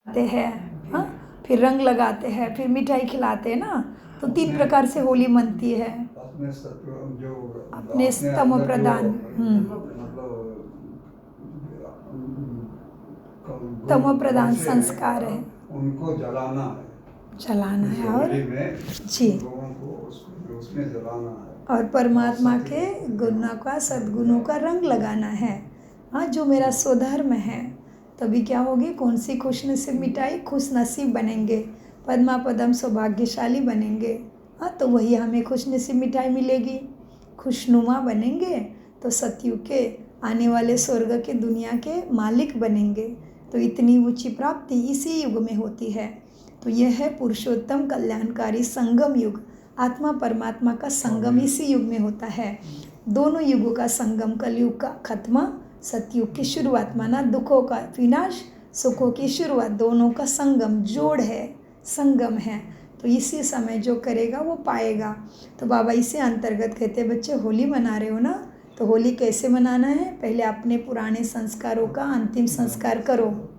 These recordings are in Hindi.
आते हैं, हाँ, फिर रंग लगाते हैं, फिर मिठाई खिलाते हैं ना। तो 3 प्रकार से होली मनती है। अपने तमो प्रधान तमो प्रधान संस्कार है, उनको जलाना है और जी, उसमें जलाना है और परमात्मा के गुणों का, सद्गुणों का रंग लगाना है। हाँ, जो मेरा स्वधर्म है। तभी क्या होगी, कौन सी खुश नसीब मिठाई, खुश नसीब बनेंगे, पद्मा पदम सौभाग्यशाली बनेंगे। हाँ, तो वही हमें खुश नसीब मिठाई मिलेगी, खुशनुमा बनेंगे, तो सतयुग के आने वाले स्वर्ग के दुनिया के मालिक बनेंगे। तो इतनी ऊंची प्राप्ति इसी युग में होती है। तो यह है पुरुषोत्तम कल्याणकारी संगम युग। आत्मा परमात्मा का संगम इसी युग में होता है। दोनों युगों का संगम, कलयुग का खत्म, सतयुग की शुरुआत, माना दुखों का विनाश, सुखों की शुरुआत, दोनों का संगम, जोड़ है, संगम है। तो इसी समय जो करेगा वो पाएगा। तो बाबा इसे अंतर्गत कहते हैं, बच्चे होली मना रहे हो ना, तो होली कैसे मनाना है, पहले अपने पुराने संस्कारों का अंतिम संस्कार करो,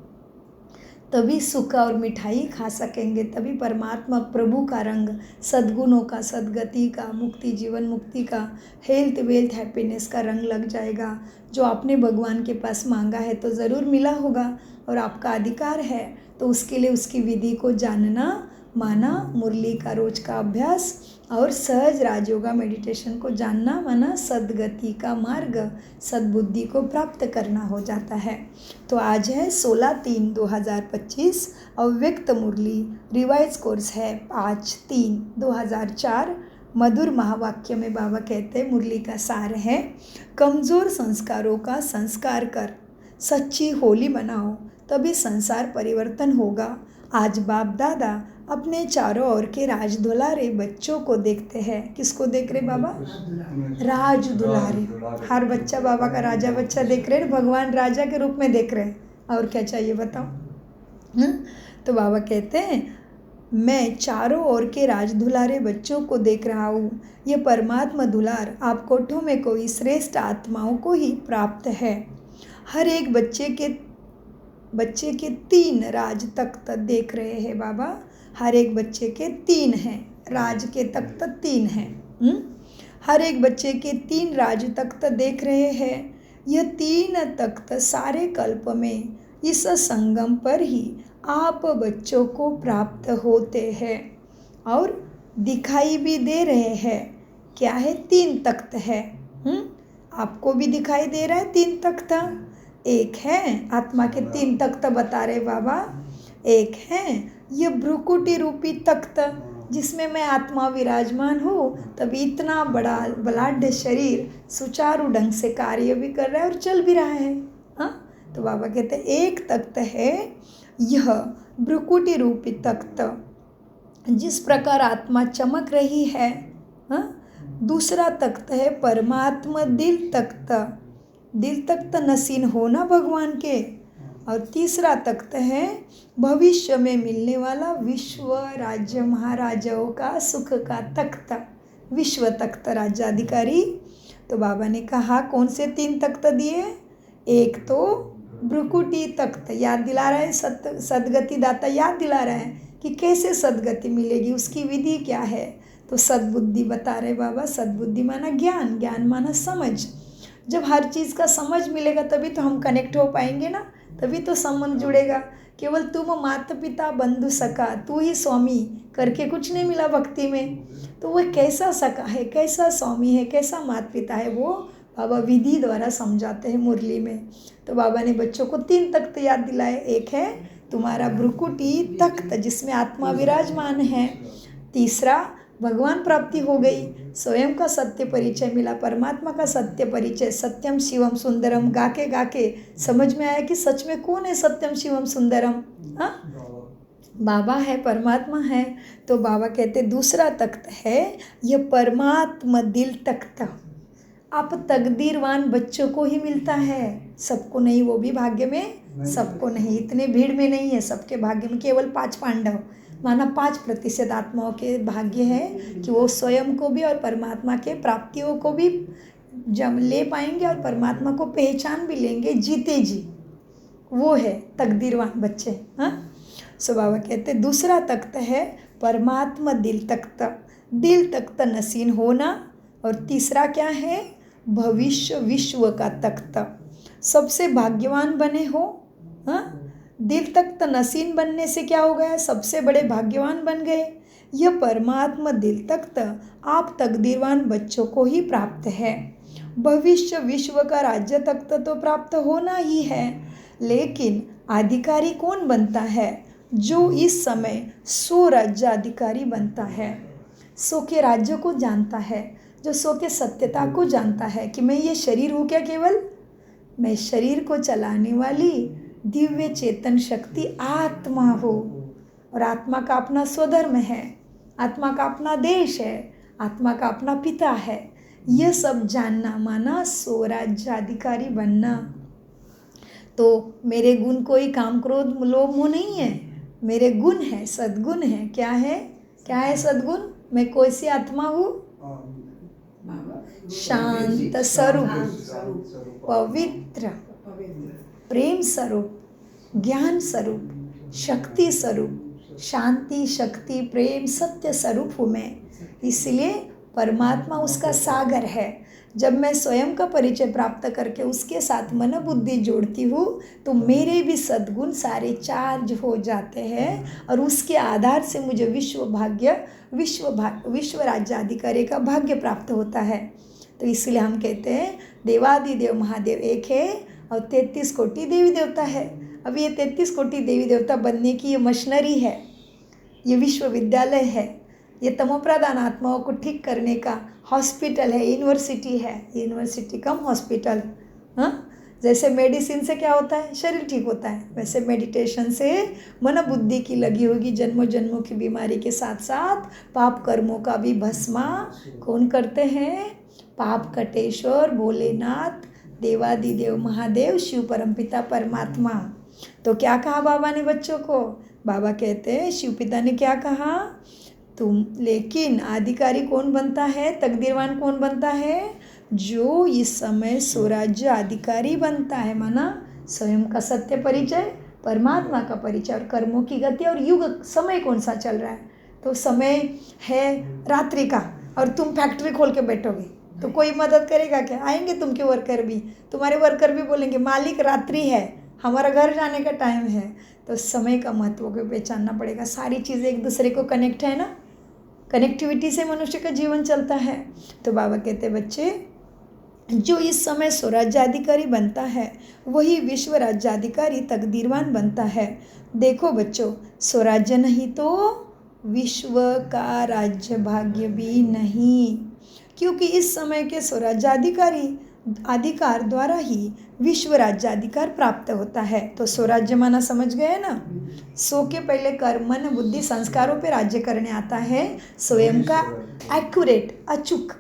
तभी सुख और मिठाई खा सकेंगे। तभी परमात्मा प्रभु का रंग, सद्गुणों का, सद्गति का, मुक्ति, जीवन मुक्ति का, हेल्थ वेल्थ हैप्पीनेस का रंग लग जाएगा। जो आपने भगवान के पास मांगा है तो ज़रूर मिला होगा, और आपका अधिकार है। तो उसके लिए उसकी विधि को जानना, माना, मुरली का रोज का अभ्यास और सहज राजयोगा मेडिटेशन को जानना, माना सद्गति का मार्ग, सद्बुद्धि को प्राप्त करना हो जाता है। तो आज है 16/3/2025, अव्यक्त मुरली रिवाइज कोर्स है 5/3/2004। मधुर महावाक्य में बाबा कहते हैं, मुरली का सार है, कमज़ोर संस्कारों का संस्कार कर, सच्ची होली मनाओ, तभी संसार परिवर्तन होगा। आज बाप दादा अपने चारों ओर के राज दुलारे बच्चों को देखते हैं। किसको देख रहे बाबा, राज दुलारे। हर बच्चा बाबा का राजा बच्चा देख रहे हैं, भगवान राजा के रूप में देख रहे हैं। और क्या चाहिए बताओ। तो बाबा कहते हैं, मैं चारों ओर के राज दुलारे बच्चों को देख रहा हूँ। ये परमात्मा दुलार आप कोठों में कोई श्रेष्ठ आत्माओं को ही प्राप्त है। हर एक बच्चे के 3 राज तख्त देख रहे हैं बाबा। हर एक बच्चे के 3 हैं, राज के तख्त 3 हैं। हर एक बच्चे के 3 राज तख्त देख रहे हैं। यह 3 तख्त सारे कल्प में इस संगम पर ही आप बच्चों को प्राप्त होते हैं और दिखाई भी दे रहे हैं। क्या है, 3 तख्त है। आपको भी दिखाई दे रहा है 3 तख्त। एक है आत्मा के 3 तख्त बता रहे बाबा। एक है ये भ्रुकुटी रूपी तख्त, जिसमें मैं आत्मा विराजमान हूँ, तभी इतना बड़ा बलाढ्य शरीर सुचारू ढंग से कार्य भी कर रहा है और चल भी रहा है। हाँ, तो बाबा कहते हैं, एक तख्त है यह भ्रुकुटी रूपी तख्त, जिस प्रकार आत्मा चमक रही है। हाँ, दूसरा तख्त है परमात्मा दिल तख्त, दिल तख्त नसीन होना भगवान के। और तीसरा तख्त है भविष्य में मिलने वाला विश्व राज्य महाराजाओं का सुख का तख्त, विश्व तख्त राज्याधिकारी। तो बाबा ने कहा कौन से 3 तख्त दिए। एक तो भ्रुकुटी तख्त याद दिला रहा है, सदगति दाता याद दिला रहा है कि कैसे सदगति मिलेगी, उसकी विधि क्या है। तो सद्बुद्धि बता रहे बाबा। सद्बुद्धि माना ज्ञान, ज्ञान माना समझ। जब हर चीज़ का समझ मिलेगा तभी तो हम कनेक्ट हो पाएंगे ना, तभी तो संबंध जुड़ेगा। केवल तुम माता पिता बंधु सखा, तू ही स्वामी करके कुछ नहीं मिला भक्ति में। तो वह कैसा सखा है, कैसा स्वामी है, कैसा माता पिता है, वो बाबा विधि द्वारा समझाते हैं मुरली में। तो बाबा ने बच्चों को 3 तख्त याद दिलाए। एक है तुम्हारा भ्रुकुटी तख्त, जिसमें आत्मा विराजमान है। तीसरा भगवान प्राप्ति हो गई, स्वयं का सत्य परिचय मिला, परमात्मा का सत्य परिचय, सत्यम शिवम सुंदरम गाके गाके समझ में आया कि सच में कौन है सत्यम शिवम सुंदरम। हाँ, बाबा है, परमात्मा है। तो बाबा कहते दूसरा तख्त है यह परमात्मा दिल तख्त। आप तकदीरवान बच्चों को ही मिलता है, सबको नहीं, वो भी भाग्य में सबको नहीं, इतने भीड़ में नहीं है सबके भाग्य में। केवल 5 पांडव माना 5% आत्माओं के भाग्य है कि वो स्वयं को भी और परमात्मा के प्राप्तियों को भी जब ले पाएंगे और परमात्मा को पहचान भी लेंगे जीते जी, वो है तकदीरवान बच्चे। हाँ, सो बाबा कहते दूसरा तख्त है परमात्मा दिल तख्त, दिल तख्त नसीन होना। और तीसरा क्या है? भविष्य विश्व का तख्त। सबसे भाग्यवान बने हो। हाँ, दिल तख्त नसीन बनने से क्या हो गया? सबसे बड़े भाग्यवान बन गए। यह परमात्मा दिल तख्त आप तकदीरवान बच्चों को ही प्राप्त है। भविष्य विश्व का राज्य तख्त तो प्राप्त होना ही है, लेकिन अधिकारी कौन बनता है? जो इस समय सो राज्याधिकारी बनता है, सो के राज्य को जानता है, जो सो के सत्यता को जानता है कि मैं ये शरीर हूँ क्या? केवल मैं शरीर को चलाने वाली दिव्य चेतन शक्ति आत्मा हो, और आत्मा का अपना स्वधर्म है, आत्मा का अपना देश है, आत्मा का अपना पिता है। यह सब जानना माना स्वराज्याधिकारी बनना। तो मेरे गुण कोई काम क्रोध लोभ मोह नहीं है, मेरे गुण है, सद्गुण है। क्या है? क्या है सद्गुण? मैं कोई सी आत्मा हूँ? शांत स्वरूप, पवित्र, प्रेम स्वरूप, ज्ञान स्वरूप, शक्ति स्वरूप, शांति शक्ति प्रेम सत्य स्वरूप हूँ मैं। इसलिए परमात्मा उसका सागर है। जब मैं स्वयं का परिचय प्राप्त करके उसके साथ मन बुद्धि जोड़ती हूँ तो मेरे भी सद्गुण सारे चार्ज हो जाते हैं, और उसके आधार से मुझे विश्व राज्याधिकारी का भाग्य प्राप्त होता है। तो इसलिए हम कहते हैं देवादिदेव महादेव एक है और 33 कोटि देवी देवता है। अब ये 33 कोटि देवी देवता बनने की ये मशीनरी है, ये विश्वविद्यालय है, ये तमोप्रधान आत्माओं को ठीक करने का हॉस्पिटल है, यूनिवर्सिटी है, यूनिवर्सिटी कम हॉस्पिटल। हाँ, जैसे मेडिसिन से क्या होता है? शरीर ठीक होता है, वैसे मेडिटेशन से मन बुद्धि की लगी होगी जन्मों जन्मों की बीमारी के साथ साथ पाप कर्मों का भी भस्मा कौन करते हैं? पाप कटेश्वर भोलेनाथ देवादिदेव महादेव शिव परमपिता परमात्मा। तो क्या कहा बाबा ने बच्चों को? बाबा कहते हैं शिव पिता ने क्या कहा? तुम, लेकिन अधिकारी कौन बनता है? तकदीरवान कौन बनता है? जो इस समय स्वराज्य अधिकारी बनता है, माना स्वयं का सत्य परिचय, परमात्मा का परिचय और कर्मों की गति। और युग समय कौन सा चल रहा है? तो समय है रात्रि का, और तुम फैक्ट्री खोल के बैठोगे तो कोई मदद करेगा क्या? आएंगे तुमके वर्कर भी, तुम्हारे वर्कर भी बोलेंगे मालिक रात्रि है, हमारा घर जाने का टाइम है। तो समय का महत्व को पहचानना पड़ेगा। सारी चीज़ें एक दूसरे को कनेक्ट है ना, कनेक्टिविटी से मनुष्य का जीवन चलता है। तो बाबा कहते बच्चे, जो इस समय स्वराज्याधिकारी बनता है वही विश्व राज्याधिकारी तकदीरवान बनता है। देखो बच्चों, स्वराज्य नहीं तो विश्व का राज्य भाग्य भी नहीं, क्योंकि इस समय के स्वराज्याधिकारी अधिकार द्वारा ही विश्व राज्याधिकार प्राप्त होता है। तो स्वराज्य माना समझ गए ना? सो के पहले कर्म मन बुद्धि संस्कारों पे राज्य करने आता है। स्वयं का एक्यूरेट अचूक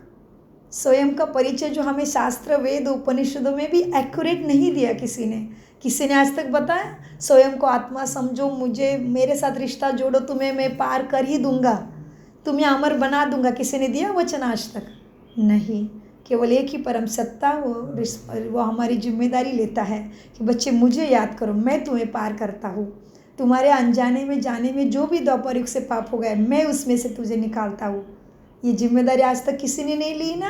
स्वयं का परिचय जो हमें शास्त्र वेद उपनिषदों में भी एक्यूरेट नहीं दिया किसी ने आज तक बताया? स्वयं को आत्मा समझो, मुझे मेरे साथ रिश्ता जोड़ो, तुम्हें मैं पार कर ही दूंगा, तुम्हें अमर बना दूंगा, किसी ने दिया वचन आज तक? नहीं। केवल एक ही परम सत्ता वो हमारी जिम्मेदारी लेता है कि बच्चे मुझे याद करो, मैं तुम्हें पार करता हूँ। तुम्हारे अनजाने में जाने में जो भी द्वापर युग से पाप हो गया मैं उसमें से तुझे निकालता हूँ। ये जिम्मेदारी आज तक किसी ने नहीं ली ना।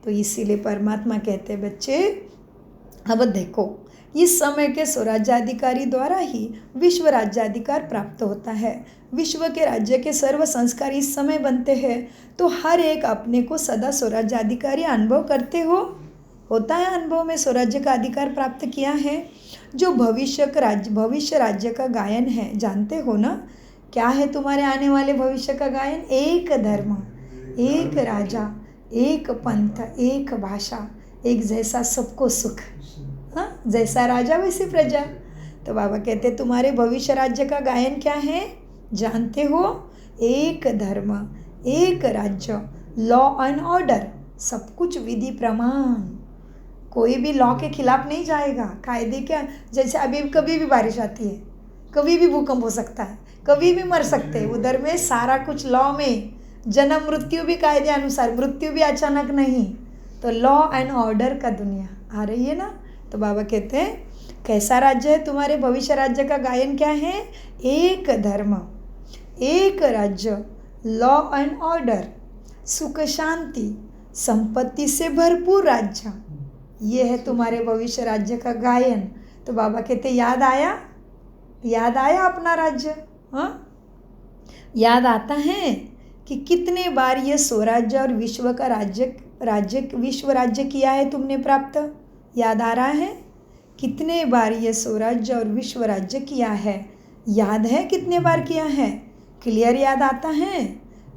तो इसीलिए परमात्मा कहते हैं बच्चे, अब देखो, इस समय के स्वराज्याधिकारी द्वारा ही विश्व राज्याधिकार प्राप्त होता है। विश्व के राज्य के सर्व संस्कार इस समय बनते हैं। तो हर एक अपने को सदा स्वराज्याधिकारी अनुभव करते होता है, अनुभव में स्वराज्य का अधिकार प्राप्त किया है। जो भविष्य राज्य का गायन है, जानते हो ना? क्या है तुम्हारे आने वाले भविष्य का गायन? एक धर्म, एक राजा, एक पंथ, एक भाषा, एक जैसा सबको सुख। हाँ, जैसा राजा वैसी प्रजा। तो बाबा कहते तुम्हारे भविष्य राज्य का गायन क्या है? जानते हो? एक धर्म, एक राज्य, लॉ एंड ऑर्डर, सब कुछ विधि प्रमाण, कोई भी लॉ के खिलाफ नहीं जाएगा। कायदे क्या, जैसे अभी कभी भी बारिश आती है, कभी भी भूकंप हो सकता है, कभी भी मर सकते हैं, उधर में सारा कुछ लॉ में, जन्म मृत्यु भी कायदे अनुसार, मृत्यु भी अचानक नहीं। तो लॉ एंड ऑर्डर का दुनिया आ रही है ना। तो बाबा कहते हैं कैसा राज्य है तुम्हारे भविष्य राज्य का गायन क्या है? एक धर्म, एक राज्य, लॉ एंड ऑर्डर, सुख शांति, संपत्ति से भरपूर राज्य, ये है तुम्हारे भविष्य राज्य का गायन। तो बाबा कहते याद आया, याद आया अपना राज्य? हाँ, याद आता है कि कितने बार ये स्वराज्य और विश्व का विश्व राज्य किया है तुमने प्राप्त? याद आ रहा है? कितने बार ये स्वराज्य और विश्व राज्य किया है? याद है कितने बार किया है? क्लियर याद आता है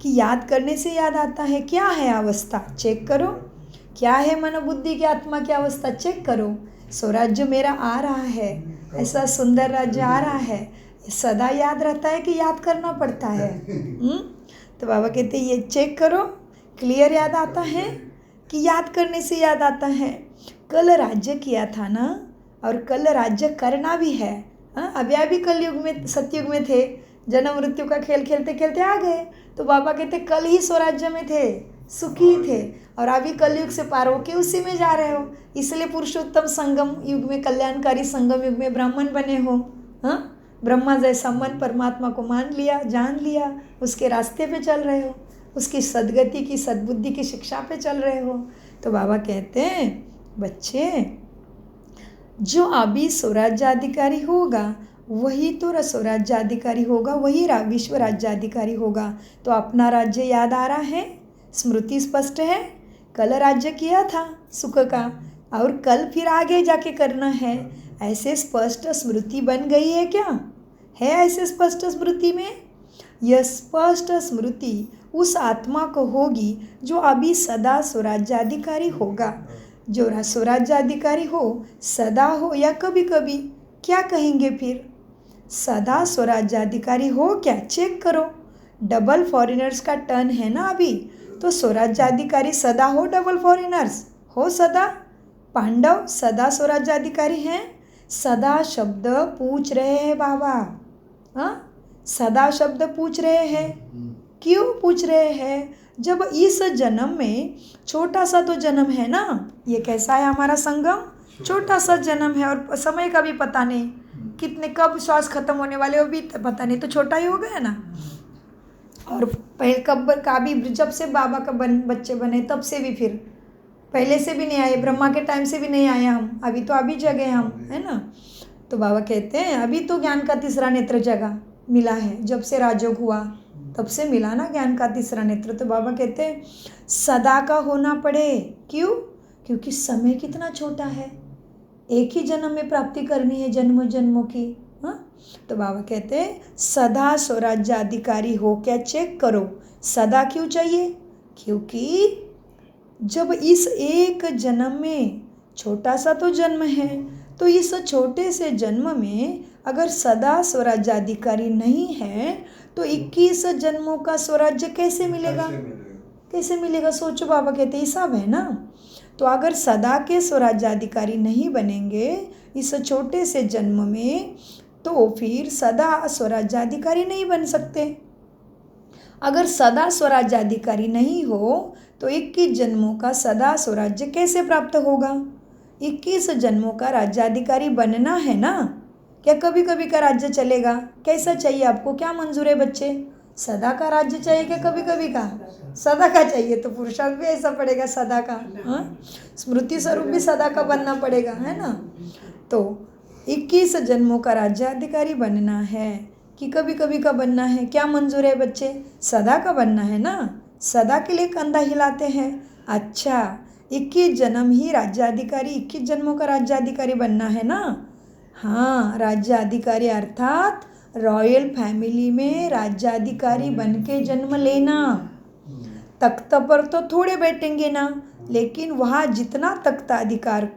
कि याद करने से याद आता है? क्या है अवस्था चेक करो, क्या है मन बुद्धि की आत्मा की अवस्था चेक करो। स्वराज्य मेरा आ रहा है, ऐसा सुंदर राज्य आ रहा है, सदा याद रहता है कि याद करना पड़ता है? तो बाबा कहते ये चेक करो, क्लियर याद आता है कि याद करने से याद आता है। कल राज्य किया था ना, और कल राज्य करना भी है। अभी कलयुग में, सतयुग में थे, जन्म मृत्यु का खेल खेलते खेलते आ गए। तो बाबा कहते कल ही स्वराज्य में थे, सुखी थे, और अभी कलयुग से पार होके उसी में जा रहे हो। इसलिए पुरुषोत्तम संगम युग में, कल्याणकारी संगम युग में ब्राह्मण बने हो। हाँ, ब्रह्मा जैसा मन परमात्मा को मान लिया, जान लिया, उसके रास्ते पे चल रहे हो, उसकी सद्गति की, सद्बुद्धि की शिक्षा पे चल रहे हो। तो बाबा कहते हैं बच्चे, जो अभी स्वराज्याधिकारी होगा वही तो स्वराज्याधिकारी होगा, वही विश्व राज्याधिकारी होगा। तो अपना राज्य याद आ रहा है, स्मृति स्पष्ट है। कल राज्य किया था सुख का, और कल फिर आगे जाके करना है, ऐसे स्पष्ट स्मृति बन गई है क्या? है ऐसे स्पष्ट स्मृति में? यह स्पष्ट स्मृति उस आत्मा को होगी जो अभी सदा स्वराज्याधिकारी होगा। जो स्वराज्याधिकारी हो, सदा हो या कभी कभी, क्या कहेंगे फिर? सदा स्वराज्याधिकारी हो क्या? चेक करो, डबल फॉरेनर्स का टर्न है ना अभी, तो स्वराज्याधिकारी सदा हो, डबल फॉरेनर्स हो सदा। पांडव सदा स्वराज्याधिकारी हैं। सदा शब्द पूछ रहे हैं बाबा। हाँ, सदा शब्द पूछ रहे हैं। क्यों पूछ रहे हैं? जब इस जन्म में, छोटा सा तो जन्म है ना, ये कैसा है हमारा संगम? छोटा सा जन्म है, और समय का भी पता नहीं, कितने कब श्वास खत्म होने वाले हो भी पता नहीं, तो छोटा ही हो गया ना। और पहले कब का भी, जब से बाबा का बच्चे बने तब से भी, फिर पहले से भी नहीं आए, ब्रह्मा के टाइम से भी नहीं आए हम, अभी तो अभी जगे हम, है ना। तो बाबा कहते हैं अभी तो ज्ञान का तीसरा नेत्र जगा मिला है, जब से राजयोग हुआ तब से मिला ना ज्ञान का तीसरा नेत्र। तो बाबा कहते हैं सदा का होना पड़े। क्यों? क्योंकि समय कितना छोटा है, एक ही जन्म में प्राप्ति करनी है, जन्मों जन्मों की। हाँ, तो बाबा कहते हैं सदा स्वराज्याधिकारी हो क्या? चेक करो, सदा क्यों चाहिए? क्योंकि जब इस एक जन्म में, छोटा सा तो जन्म है, तो इस छोटे से जन्म में अगर सदा स्वराज्याधिकारी नहीं है तो 21 जन्मों का स्वराज्य कैसे मिलेगा? कैसे मिलेगा? सोचो, बाबा कहते हिसाब है ना। तो अगर सदा के स्वराज्याधिकारी नहीं बनेंगे इस छोटे से जन्म में, तो फिर सदा स्वराज्याधिकारी नहीं बन सकते। अगर सदा स्वराज्याधिकारी नहीं हो तो 21 जन्मों का सदा स्वराज्य कैसे प्राप्त होगा? 21 जन्मों का राज्याधिकारी बनना है ना। क्या कभी कभी का राज्य चलेगा? कैसा चाहिए आपको? क्या मंजूर है बच्चे? सदा का राज्य चाहिए क्या कभी कभी का? सदा का चाहिए, तो पुरुषार्थ भी ऐसा पड़ेगा सदा का। हाँ, स्मृति स्वरूप भी सदा का बनना पड़ेगा, है ना। तो 21 जन्मों का राज्याधिकारी बनना है कि कभी कभी का बनना है? क्या मंजूर है बच्चे? सदा का बनना है ना। सदा के लिए कंधा हिलाते हैं। अच्छा, 21 जन्म ही राज्याधिकारी, 21 जन्मों का राज्याधिकारी बनना है ना। हाँ, राज्याधिकारी अर्थात रॉयल फैमिली में राज्याधिकारी बन के जन्म लेना। तख्त पर तो थोड़े बैठेंगे ना, लेकिन वहाँ जितना तख्ताधिकार,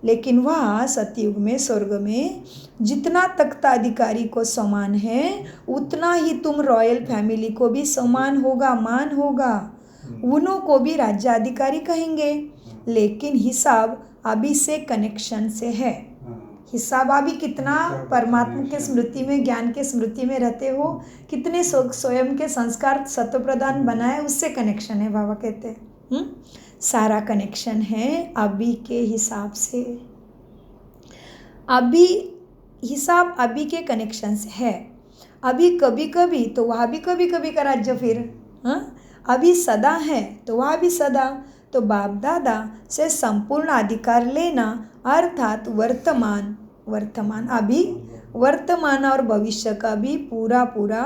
लेकिन वहाँ सतयुग में, स्वर्ग में जितना तख्ताधिकारी को समान है, उतना ही तुम रॉयल फैमिली को भी समान होगा, मान होगा। उन्हों को भी राज्याधिकारी कहेंगे, लेकिन हिसाब अभी से कनेक्शन से है। हिसाब अभी कितना परमात्मा के स्मृति में, ज्ञान के स्मृति में रहते हो, कितने स्वयं के संस्कार सत्व प्रदान बनाए, उससे कनेक्शन है। बाबा कहते हैं सारा कनेक्शन है अभी के हिसाब से। अभी हिसाब अभी के कनेक्शन से है। अभी कभी कभी तो वहाँ भी कभी कभी का राज्य फिर। हाँ, अभी सदा है तो वहाँ भी सदा। तो बाप दादा से संपूर्ण अधिकार लेना अर्थात वर्तमान, वर्तमान अभी, वर्तमान और भविष्य का भी पूरा पूरा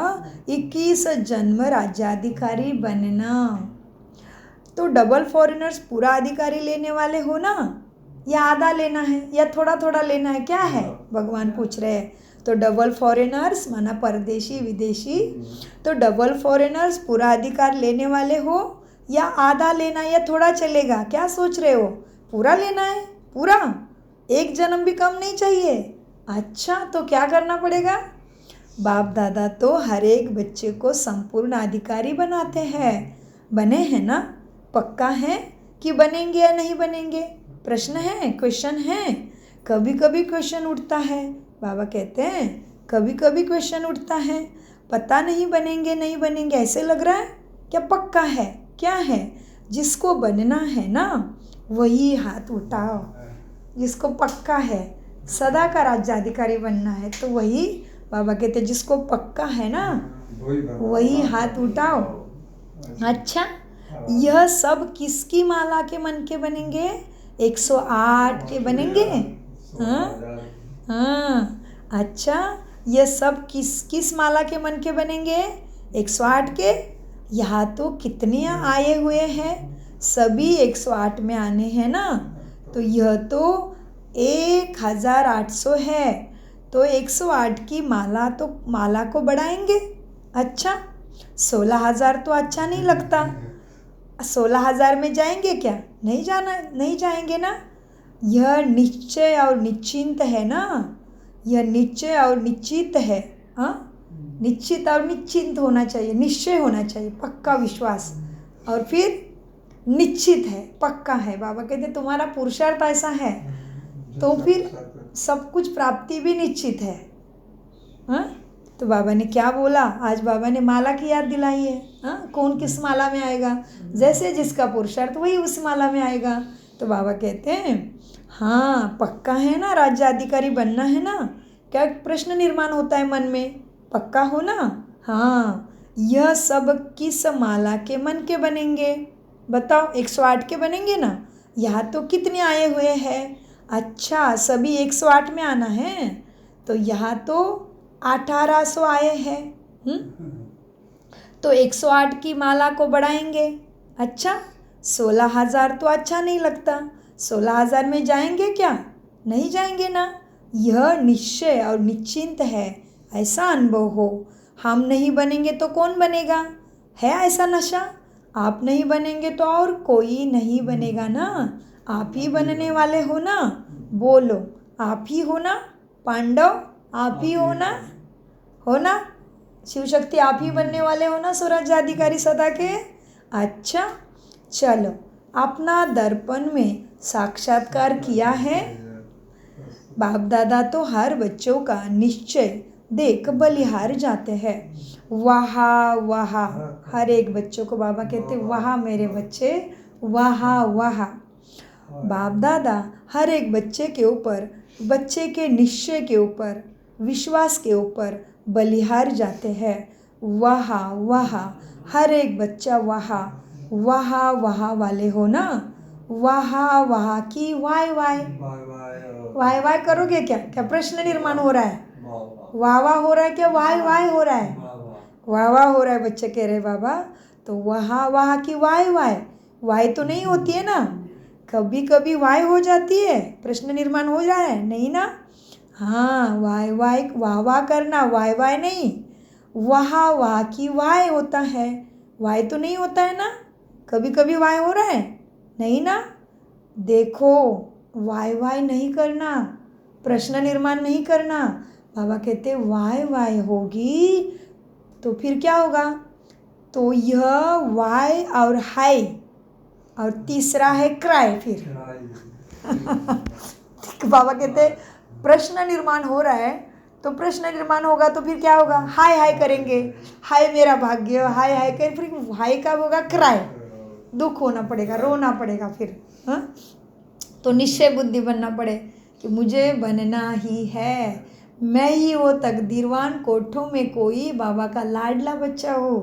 21 जन्म राज्याधिकारी बनना। तो डबल फॉरेनर्स पूरा अधिकारी लेने वाले हो ना, या आधा लेना है या थोड़ा थोड़ा लेना है, क्या है भगवान पूछ रहे हैं। तो डबल फॉरेनर्स माना परदेशी विदेशी। तो डबल फॉरेनर्स पूरा अधिकार लेने वाले हो या आधा लेना या थोड़ा चलेगा, क्या सोच रहे हो? पूरा लेना है, पूरा, एक जन्म भी कम नहीं चाहिए। अच्छा, तो क्या करना पड़ेगा? बाप दादा तो हर एक बच्चे को संपूर्ण अधिकारी बनाते हैं। बने हैं ना? पक्का है कि बनेंगे या नहीं बनेंगे? प्रश्न है, क्वेश्चन है। कभी कभी क्वेश्चन उठता है, बाबा कहते हैं कभी कभी क्वेश्चन उठता है, पता नहीं बनेंगे नहीं बनेंगे, ऐसे लग रहा है क्या पक्का है? क्या है? जिसको बनना है ना वही हाथ उठाओ। जिसको पक्का है सदा का राज्याधिकारी बनना है तो वही, बाबा कहते हैं जिसको पक्का है ना वही हाथ उठाओ। अच्छा, यह सब किसकी माला के मन के बनेंगे? 108 के बनेंगे। हाँ हाँ, अच्छा, ये सब किस किस माला के मन के बनेंगे? 108 के। यहाँ तो कितने आए हुए हैं? सभी 108 में आने हैं ना। तो यह तो 1800 है। तो 108 की माला, तो माला को बढ़ाएंगे। अच्छा, 16,000 तो अच्छा नहीं लगता। 16,000 में जाएंगे क्या? नहीं जाना, नहीं जाएंगे ना। यह निश्चय और निश्चिंत है ना, यह निश्चय और निश्चित है। हाँ, निश्चित और निश्चिंत होना चाहिए, निश्चय होना चाहिए, पक्का विश्वास, और फिर निश्चित है, पक्का है। बाबा कहते तुम्हारा पुरुषार्थ ऐसा है तो फिर सब कुछ प्राप्ति भी निश्चित है। हाँ, तो बाबा ने क्या बोला? आज बाबा ने माला की याद दिलाई है। हाँ, कौन किस माला में आएगा? जैसे जिसका पुरुषार्थ वही उस माला में आएगा। तो बाबा कहते हैं हाँ, पक्का है ना, राज्याधिकारी बनना है ना। क्या प्रश्न निर्माण होता है मन में? पक्का हो ना? हाँ, यह सब किस माला के मन के बनेंगे? बताओ, 108 के बनेंगे ना। यहाँ तो कितने आए हुए हैं? अच्छा, सभी 108 में आना है। तो यहाँ तो 1800 आए हैं। तो 108 की माला को बढ़ाएंगे। अच्छा, 16,000 तो अच्छा नहीं लगता। 16,000 में जाएंगे क्या? नहीं जाएंगे ना। यह निश्चय और निश्चिंत है, ऐसा अनुभव हो। हम नहीं बनेंगे तो कौन बनेगा? है ऐसा नशा? आप नहीं बनेंगे तो और कोई नहीं बनेगा ना। आप ही बनने वाले हो ना। बोलो, आप ही हो ना। पांडव आप ही हो ना, हो ना। शिव शक्ति आप ही बनने वाले हो ना, स्वराज्याधिकारी सदा के। अच्छा, चलो, अपना दर्पण में साक्षात्कार किया है। बाप दादा तो हर बच्चों का निश्चय देख बलिहार जाते हैं। वाह वाह, हर एक बच्चों को बाबा कहते वाह मेरे बच्चे, वाह वाह। बाप दादा हर एक बच्चे के ऊपर, बच्चे के निश्चय के ऊपर, विश्वास के ऊपर बलिहार जाते हैं। वाह वाह, हर एक बच्चा वाह वाह वाह वाले हो ना। वाह वाह की वाय वाय, वाय वाय करोगे क्या? क्या प्रश्न निर्माण हो रहा है? वाह वाह हो रहा है क्या वाय वाय हो रहा है? वाह वाह हो रहा है, बच्चे कह रहे बाबा। तो वाह वाह की वाय वाय, वाय तो नहीं होती है ना, कभी कभी वाय हो जाती है, प्रश्न निर्माण हो रहा है नहीं ना। हाँ, वाय वाय, वाह वाह करना, वाय वाय नहीं, वाह वाह की वाय होता है, वाय तो नहीं होता है ना। कभी कभी वाय हो रहा है नहीं ना। देखो, वाय वाय नहीं करना, प्रश्न निर्माण नहीं करना। बाबा कहते वाय वाय होगी तो फिर क्या होगा? तो यह वाय और हाय और तीसरा है क्राई। फिर बाबा कहते प्रश्न निर्माण हो रहा है तो प्रश्न निर्माण होगा तो फिर क्या होगा? हाय हाय करेंगे, हाय मेरा भाग्य, हाय हाय कर, फिर हाय का होगा क्राई, दुख होना पड़ेगा, रोना पड़ेगा फिर। हाँ, तो निश्चय बुद्धि बनना पड़े कि मुझे बनना ही है, मैं ही वो तकदीरवान कोठों में कोई बाबा का लाडला बच्चा हो।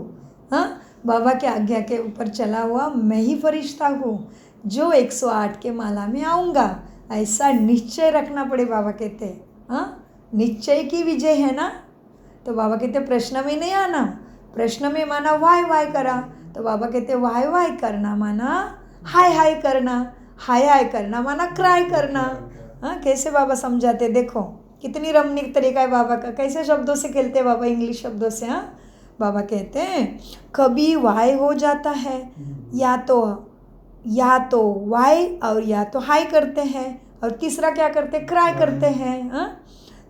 हाँ, बाबा के आज्ञा के ऊपर चला हुआ मैं ही फरिश्ता हूँ जो 108 के माला में आऊँगा। ऐसा निश्चय रखना पड़े, बाबा कहते हैं। हाँ, निश्चय की विजय है ना। तो बाबा कहते प्रश्न में नहीं आना, प्रश्न में माना वाय वाय करा, तो बाबा कहते वाय वाय करना माना हाय हाय करना, हाय हाय करना माना क्राई करना। हाँ, कैसे बाबा समझाते, देखो कितनी रमणीक तरीका है बाबा का, कैसे शब्दों से खेलते हैं बाबा, इंग्लिश शब्दों से। हाँ, बाबा कहते हैं कभी वाय हो जाता है, या तो वाय और या तो हाय करते हैं, और तीसरा क्या करते, क्राई करते हैं। हाँ,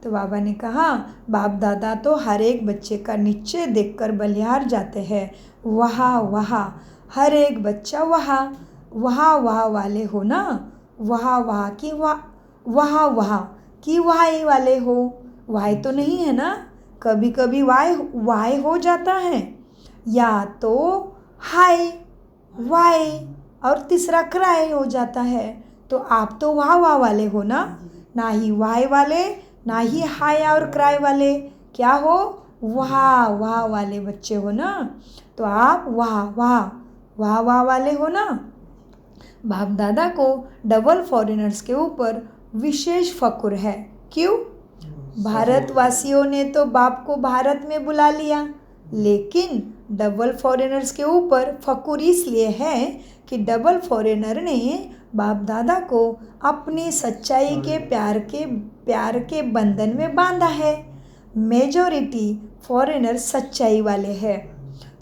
तो बाबा ने कहा बाप दादा तो हर एक बच्चे का निश्चय देखकर बलिहार जाते हैं। वहाँ वहाँ हर एक बच्चा वहाँ वहाँ वाले हो ना, वहाँ की वाय वाले हो। वाय तो नहीं है ना, कभी कभी वाय हो जाता है, या तो हाय वाय और तीसरा क्राई हो जाता है। तो आप तो वाह वाले हो ना ही वाय वाले ना ही हाय और क्राई वाले, क्या हो, वाह वाले बच्चे हो ना। तो आप वाह वाले हो ना। बाप दादा को डबल फॉरेनर्स के ऊपर विशेष फक्र है। क्यों? भारतवासियों ने तो बाप को भारत में बुला लिया, लेकिन डबल फॉरेनर्स के ऊपर फक्र इसलिए है कि डबल फॉरेनर ने बाप दादा को अपनी सच्चाई के प्यार के बंधन में बांधा है। मेजॉरिटी फॉरेनर सच्चाई वाले हैं,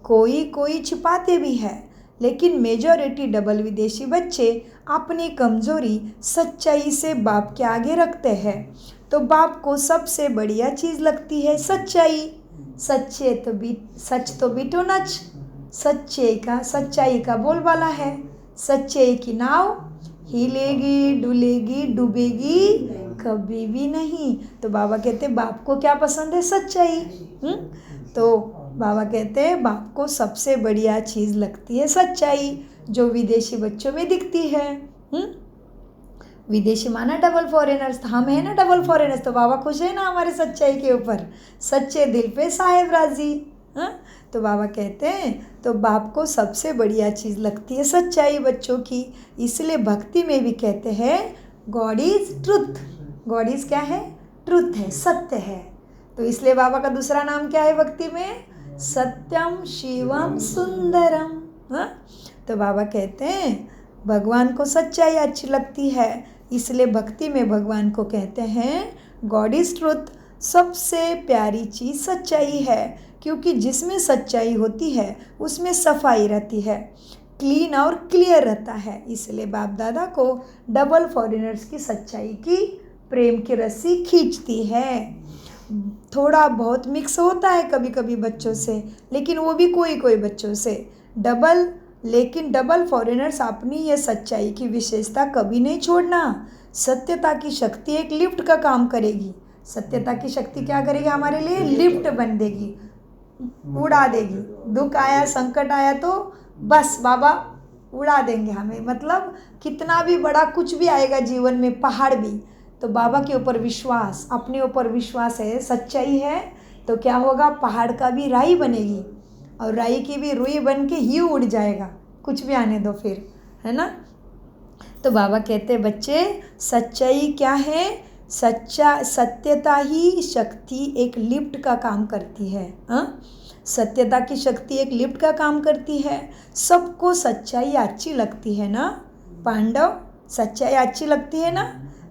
कोई छिपाते भी है, लेकिन मेजॉरिटी डबल विदेशी बच्चे अपनी कमज़ोरी सच्चाई से बाप के आगे रखते हैं। तो बाप को सबसे बढ़िया चीज़ लगती है सच्चाई। सच तो बीटो नच, सच्चाई का बोलबाला है। सच्चाई की नाव हिलेगी डुलेगी डूबेगी कभी भी नहीं। तो बाबा कहते बाप को क्या पसंद है, सच्चाई। तो बाबा कहते हैं बाप को सबसे बढ़िया चीज़ लगती है सच्चाई, जो विदेशी बच्चों में दिखती है। विदेशी माना डबल फॉरेनर्स, हम है ना डबल फॉरेनर्स, तो बाबा खुश है ना हमारे सच्चाई के ऊपर, सच्चे दिल पे साहेब राजी। तो बाबा कहते हैं तो बाप को सबसे बढ़िया चीज़ लगती है सच्चाई बच्चों की, इसलिए भक्ति में भी कहते हैं God is truth. God is क्या है, ट्रुथ है, सत्य है। तो इसलिए बाबा का दूसरा नाम क्या है भक्ति में, सत्यम शिवम सुंदरम। तो बाबा कहते हैं भगवान को सच्चाई अच्छी लगती है, इसलिए भक्ति में भगवान को कहते हैं गॉड इज़ ट्रुथ। सबसे प्यारी चीज़ सच्चाई है, क्योंकि जिसमें सच्चाई होती है उसमें सफाई रहती है, क्लीन और क्लियर रहता है। इसलिए बाप दादा को डबल फॉरेनर्स की सच्चाई की प्रेम की रस्सी खींचती है। थोड़ा बहुत मिक्स होता है कभी कभी बच्चों से, लेकिन वो भी कोई बच्चों से। लेकिन डबल फॉरेनर्स अपनी ये सच्चाई की विशेषता कभी नहीं छोड़ना। सत्यता की शक्ति एक लिफ्ट का काम करेगी। सत्यता की शक्ति क्या करेगी, हमारे लिए लिफ्ट बन देगी, उड़ा देगी। दुख आया, संकट आया तो बस बाबा उड़ा देंगे हमें। मतलब कितना भी बड़ा कुछ भी आएगा जीवन में, पहाड़ भी, तो बाबा के ऊपर विश्वास, अपने ऊपर विश्वास है, सच्चाई है, तो क्या होगा, पहाड़ का भी राई बनेगी और राई की भी रुई बन के ही उड़ जाएगा, कुछ भी आने दो फिर, है ना। तो बाबा कहते हैं बच्चे सच्चाई क्या है, सत्यता ही शक्ति एक लिफ्ट का काम करती है। सत्यता की शक्ति एक लिफ्ट का काम करती है। सबको सच्चाई अच्छी लगती है ना पांडव, सच्चाई अच्छी लगती है ना।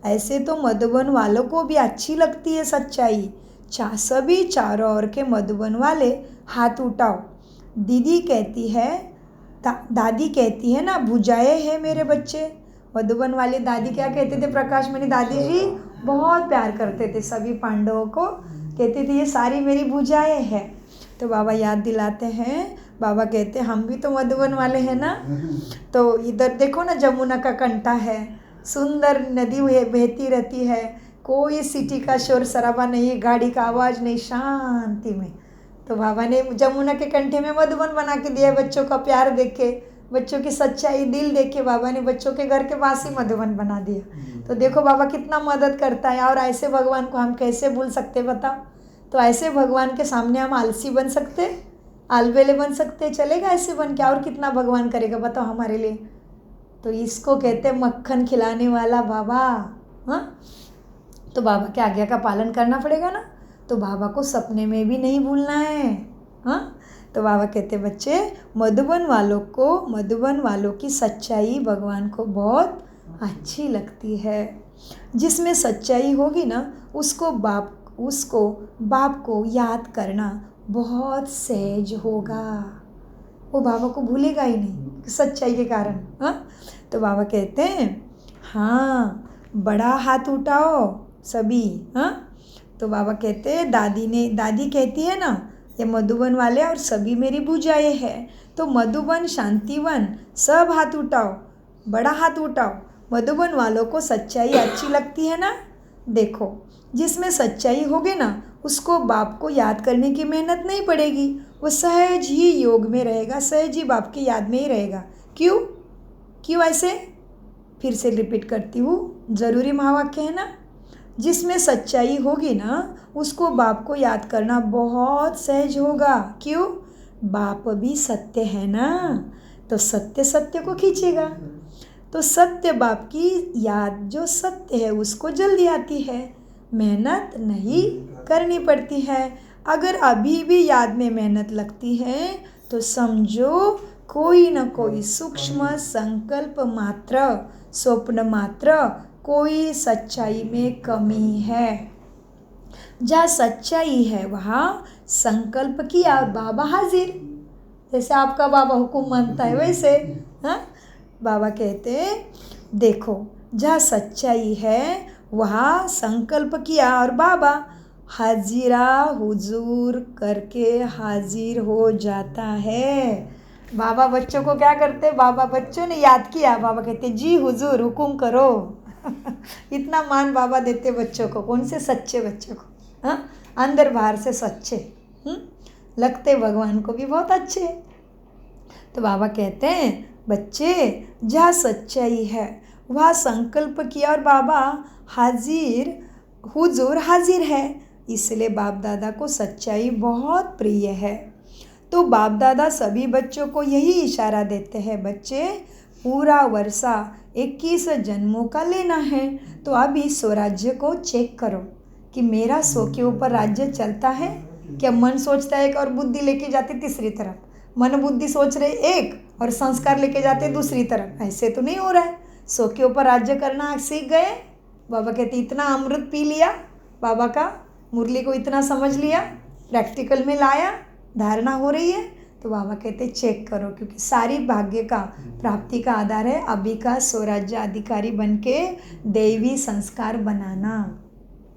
ऐसे तो मधुबन वालों को भी अच्छी लगती है सच्चाई। सभी चारों ओर के मधुबन वाले हाथ उठाओ। दीदी कहती है, दादी कहती है ना, भुजाए हैं मेरे बच्चे। मधुबन वाली दादी क्या कहते थे, प्रकाश मणि दादी जी बहुत प्यार करते थे सभी पांडवों को, कहते थे ये सारी मेरी भुजाएं हैं। तो बाबा याद दिलाते हैं, बाबा कहते हैं हम भी तो मधुबन वाले हैं ना। तो इधर देखो ना, जमुना का कंठा है, सुंदर नदी बहती रहती है, कोई सिटी का शोर शराबा नहीं, गाड़ी का आवाज़ नहीं, शांति में। तो बाबा ने जमुना के कंठे में मधुबन बना के दिया बच्चों का प्यार देख के। बच्चों की सच्चाई दिल देख के बाबा ने बच्चों के घर के पास ही मधुबन बना दिया। तो देखो बाबा कितना मदद करता है। और ऐसे भगवान को हम कैसे भूल सकते बताओ। तो ऐसे भगवान के सामने हम आलसी बन सकते, आलबेले बन सकते, चलेगा ऐसे बन के? और कितना भगवान करेगा बताओ हमारे लिए। तो इसको कहते हैं मक्खन खिलाने वाला बाबा। हाँ, तो बाबा के आज्ञा का पालन करना पड़ेगा ना। तो बाबा को सपने में भी नहीं भूलना है। हाँ, तो बाबा कहते बच्चे, मधुबन वालों की सच्चाई भगवान को बहुत अच्छी लगती है। जिसमें सच्चाई होगी ना, उसको बाप को याद करना बहुत सहज होगा। वो बाबा को भूलेगा ही नहीं सच्चाई के कारण। हाँ, तो बाबा कहते हैं हाँ, बड़ा हाथ उठाओ सभी। हाँ, तो बाबा कहते हैं दादी कहती है ना, ये मधुबन वाले और सभी मेरी भुजाएं हैं। तो मधुबन, शांतिवन, सब हाथ उठाओ, बड़ा हाथ उठाओ। मधुबन वालों को सच्चाई अच्छी लगती है ना। देखो, जिसमें सच्चाई होगी ना, उसको बाप को याद करने की मेहनत नहीं पड़ेगी। वो सहज ही योग में रहेगा, सहज ही बाप की याद में ही रहेगा। क्यों ऐसे? फिर से रिपीट करती हूँ, ज़रूरी महावाक्य है ना। जिसमें सच्चाई होगी ना, उसको बाप को याद करना बहुत सहज होगा। क्यों? बाप भी सत्य है ना, तो सत्य को खींचेगा। तो सत्य बाप की याद जो सत्य है उसको जल्दी आती है, मेहनत नहीं करनी पड़ती है। अगर अभी भी याद में मेहनत लगती है तो समझो कोई न कोई सूक्ष्म संकल्प मात्र, स्वप्न मात्र, कोई सच्चाई में कमी है। जहाँ सच्चाई है वहाँ संकल्प किया और बाबा हाजिर। जैसे आपका बाबा हुक्म मानता है वैसे। हाँ, बाबा कहते देखो, जहाँ सच्चाई है वहाँ संकल्प किया और बाबा हाजिरा हुजूर करके हाजिर हो जाता है। बाबा बच्चों को क्या करते? बाबा बच्चों ने याद किया, बाबा कहते जी हुजूर हुकुम करो। इतना मान बाबा देते बच्चों को। कौन से? सच्चे बच्चों को। हाँ, अंदर बाहर से सच्चे, लगते भगवान को भी बहुत अच्छे। तो बाबा कहते हैं बच्चे, जहाँ सच्चाई है वहाँ संकल्प किया और बाबा हुजूर हाजिर है। इसलिए बाप दादा को सच्चाई बहुत प्रिय है। तो बाप दादा सभी बच्चों को यही इशारा देते हैं, बच्चे पूरा वर्षा 21 जन्मों का लेना है। तो अभी स्वराज्य को चेक करो कि मेरा 100 के ऊपर राज्य चलता है क्या? मन सोचता है एक और बुद्धि लेके जाते तीसरी तरफ, मन बुद्धि सोच रहे एक और संस्कार लेके जाते दूसरी तरफ। ऐसे तो नहीं हो रहा है। 100 के ऊपर राज्य करना सीख गए। बाबा कहते इतना अमृत पी लिया, बाबा का मुरली को इतना समझ लिया, प्रैक्टिकल में लाया, धारणा हो रही है। तो बाबा कहते चेक करो, क्योंकि सारी भाग्य का प्राप्ति का आधार है अभी का स्वराज्य अधिकारी बनके दैवी संस्कार बनाना।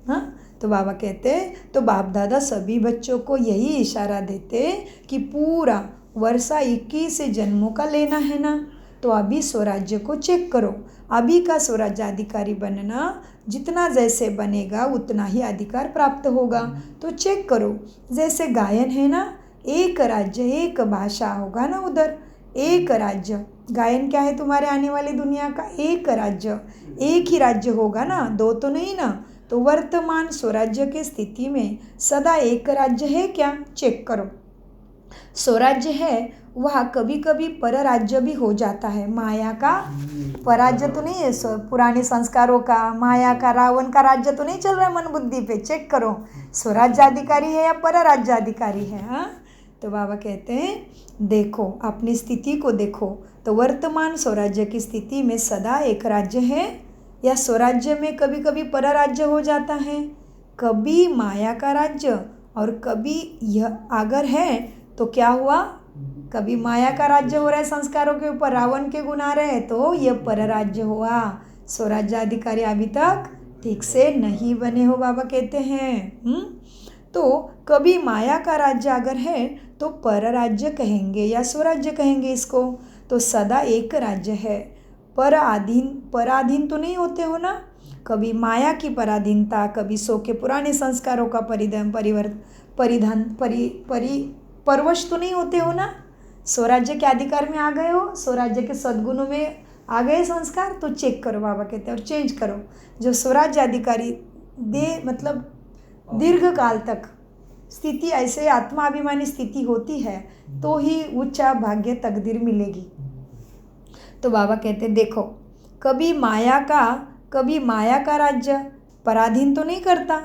हाँ, तो बाबा कहते तो बाप दादा सभी बच्चों को यही इशारा देते कि पूरा वर्षा 21 जन्मों का लेना है ना। तो अभी स्वराज्य को चेक करो। अभी का स्वराज्य अधिकारी बनना, जितना जैसे बनेगा उतना ही अधिकार प्राप्त होगा। तो चेक करो, जैसे गायन है ना, एक राज्य एक भाषा होगा ना, उधर एक राज्य। गायन क्या है तुम्हारे आने वाली दुनिया का? एक राज्य, एक ही राज्य होगा ना, दो तो नहीं ना। तो वर्तमान स्वराज्य की स्थिति में सदा एक राज्य है क्या? चेक करो। स्वराज्य है वह कभी कभी पर राज्य भी हो जाता है। माया का पराज्य तो नहीं है, पुराने संस्कारों का, माया का, रावण का राज्य तो नहीं चल रहा है मन बुद्धि पे। चेक करो स्वराज्याधिकारी है या पर राज्याधिकारी है। हाँ, तो बाबा कहते हैं देखो अपनी स्थिति को देखो। तो वर्तमान स्वराज्य की स्थिति में सदा एक राज्य है या स्वराज्य में कभी कभी पर राज्य हो जाता है, कभी माया का राज्य और कभी यह अगर है तो क्या हुआ, कभी माया का राज्य हो रहा है संस्कारों के ऊपर, रावण के गुण आ रहे हैं तो यह पर राज्य हुआ। स्वराज्याधिकारी अभी तक ठीक से नहीं बने हो, बाबा कहते हैं। तो कभी माया का राज्य अगर है तो पर राज्य कहेंगे या स्वराज्य कहेंगे इसको। तो सदा एक राज्य है, पराधीन तो नहीं होते हो ना। कभी माया की पराधीनता, कभी सो के पुराने संस्कारों का परवश तो नहीं होते हो ना। स्वराज्य के अधिकार में आ गए हो, स्वराज्य के सद्गुणों में आ गए संस्कार, तो चेक करो बाबा कहते हैं, और चेंज करो। जो स्वराज्य अधिकारी दे मतलब दीर्घ काल तक स्थिति ऐसे आत्माभिमानी स्थिति होती है तो ही उच्चा भाग्य तकदीर मिलेगी। तो बाबा कहते देखो, कभी माया का राज्य पराधीन तो नहीं करता,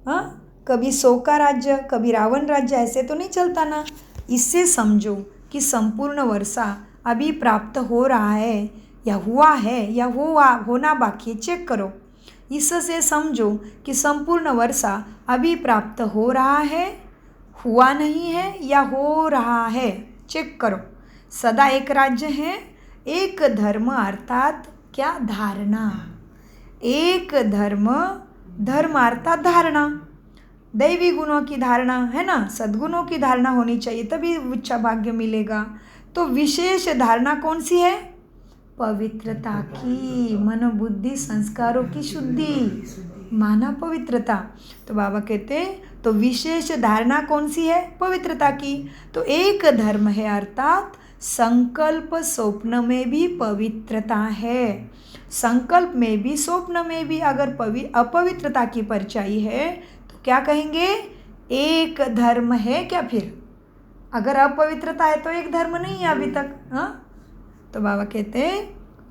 हाँ, कभी सो का राज्य, कभी रावण राज्य, ऐसे तो नहीं चलता ना। इससे समझो कि संपूर्ण वर्षा अभी प्राप्त हो रहा है या हुआ है या होना बाकी है, चेक करो। इससे समझो कि संपूर्ण वर्षा अभी प्राप्त हो रहा है, हुआ नहीं है या हो रहा है, चेक करो। सदा एक राज्य है, एक धर्म अर्थात क्या धारणा, एक धर्म अर्थात धारणा, दैवी गुणों की धारणा है ना, सद्गुणों की धारणा होनी चाहिए तभी उच्च भाग्य मिलेगा। तो विशेष धारणा कौन सी है? पवित्रता की, मन बुद्धि संस्कारों की शुद्धि, माना पवित्रता। तो बाबा कहते तो विशेष धारणा कौन सी है? पवित्रता की। तो एक धर्म है अर्थात संकल्प स्वप्न में भी पवित्रता है, संकल्प में भी स्वप्न में भी अगर अपवित्रता की परछाई है तो क्या कहेंगे? एक धर्म है क्या? फिर अगर अपवित्रता है तो एक धर्म नहीं है अभी तक, हाँ। तो बाबा कहते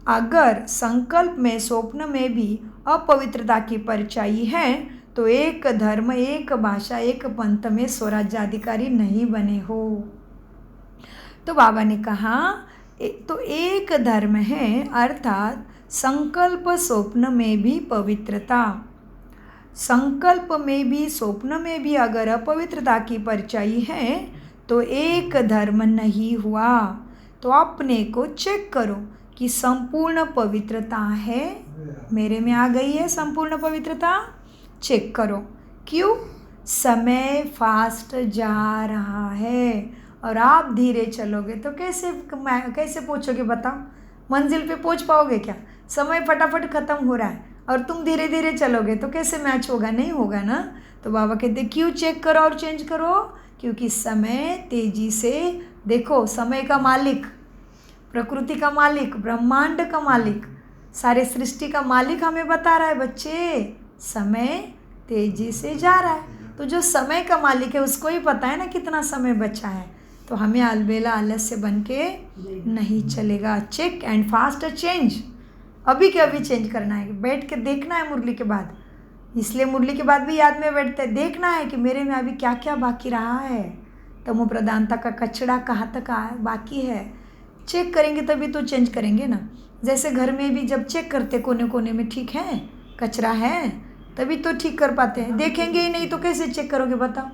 अगर संकल्प में स्वप्न में भी अपवित्रता की परछाई है तो एक धर्म, एक भाषा, एक पंथ में स्वराज्याधिकारी नहीं बने हो। तो बाबा ने कहा तो एक धर्म है अर्थात संकल्प स्वप्न में भी पवित्रता, संकल्प में भी स्वप्न में भी अगर अपवित्रता की परछाई है तो एक धर्म नहीं हुआ। तो अपने को चेक करो कि संपूर्ण पवित्रता है, मेरे में आ गई है संपूर्ण पवित्रता, चेक करो। क्यों? समय फास्ट जा रहा है और आप धीरे चलोगे तो कैसे पहुँचोगे बताओ? मंजिल पे पहुँच पाओगे क्या? समय फटाफट ख़त्म हो रहा है और तुम धीरे धीरे चलोगे तो कैसे मैच होगा? नहीं होगा ना। तो बाबा कहते क्यों चेक करो और चेंज करो? क्योंकि समय तेजी से, देखो समय का मालिक, प्रकृति का मालिक, ब्रह्मांड का मालिक, सारे सृष्टि का मालिक हमें बता रहा है बच्चे समय तेजी से जा रहा है। तो जो समय का मालिक है उसको ही पता है ना कितना समय बचा है। तो हमें अलबेला आलस्य बन के नहीं चलेगा। चेक एंड फास्ट चेंज, अभी के अभी चेंज करना है, बैठ के देखना है मुरली के बाद। इसलिए मुरली के बाद भी याद में बैठते देखना है कि मेरे में अभी क्या क्या बाकी रहा है, तमो प्रधानता का कचड़ा कहाँ तक बाकी है। चेक करेंगे तभी तो चेंज करेंगे ना। जैसे घर में भी जब चेक करते कोने कोने में ठीक है, कचरा है, तभी तो ठीक कर पाते हैं। देखेंगे ही नहीं तो कैसे चेक करोगे बताओ?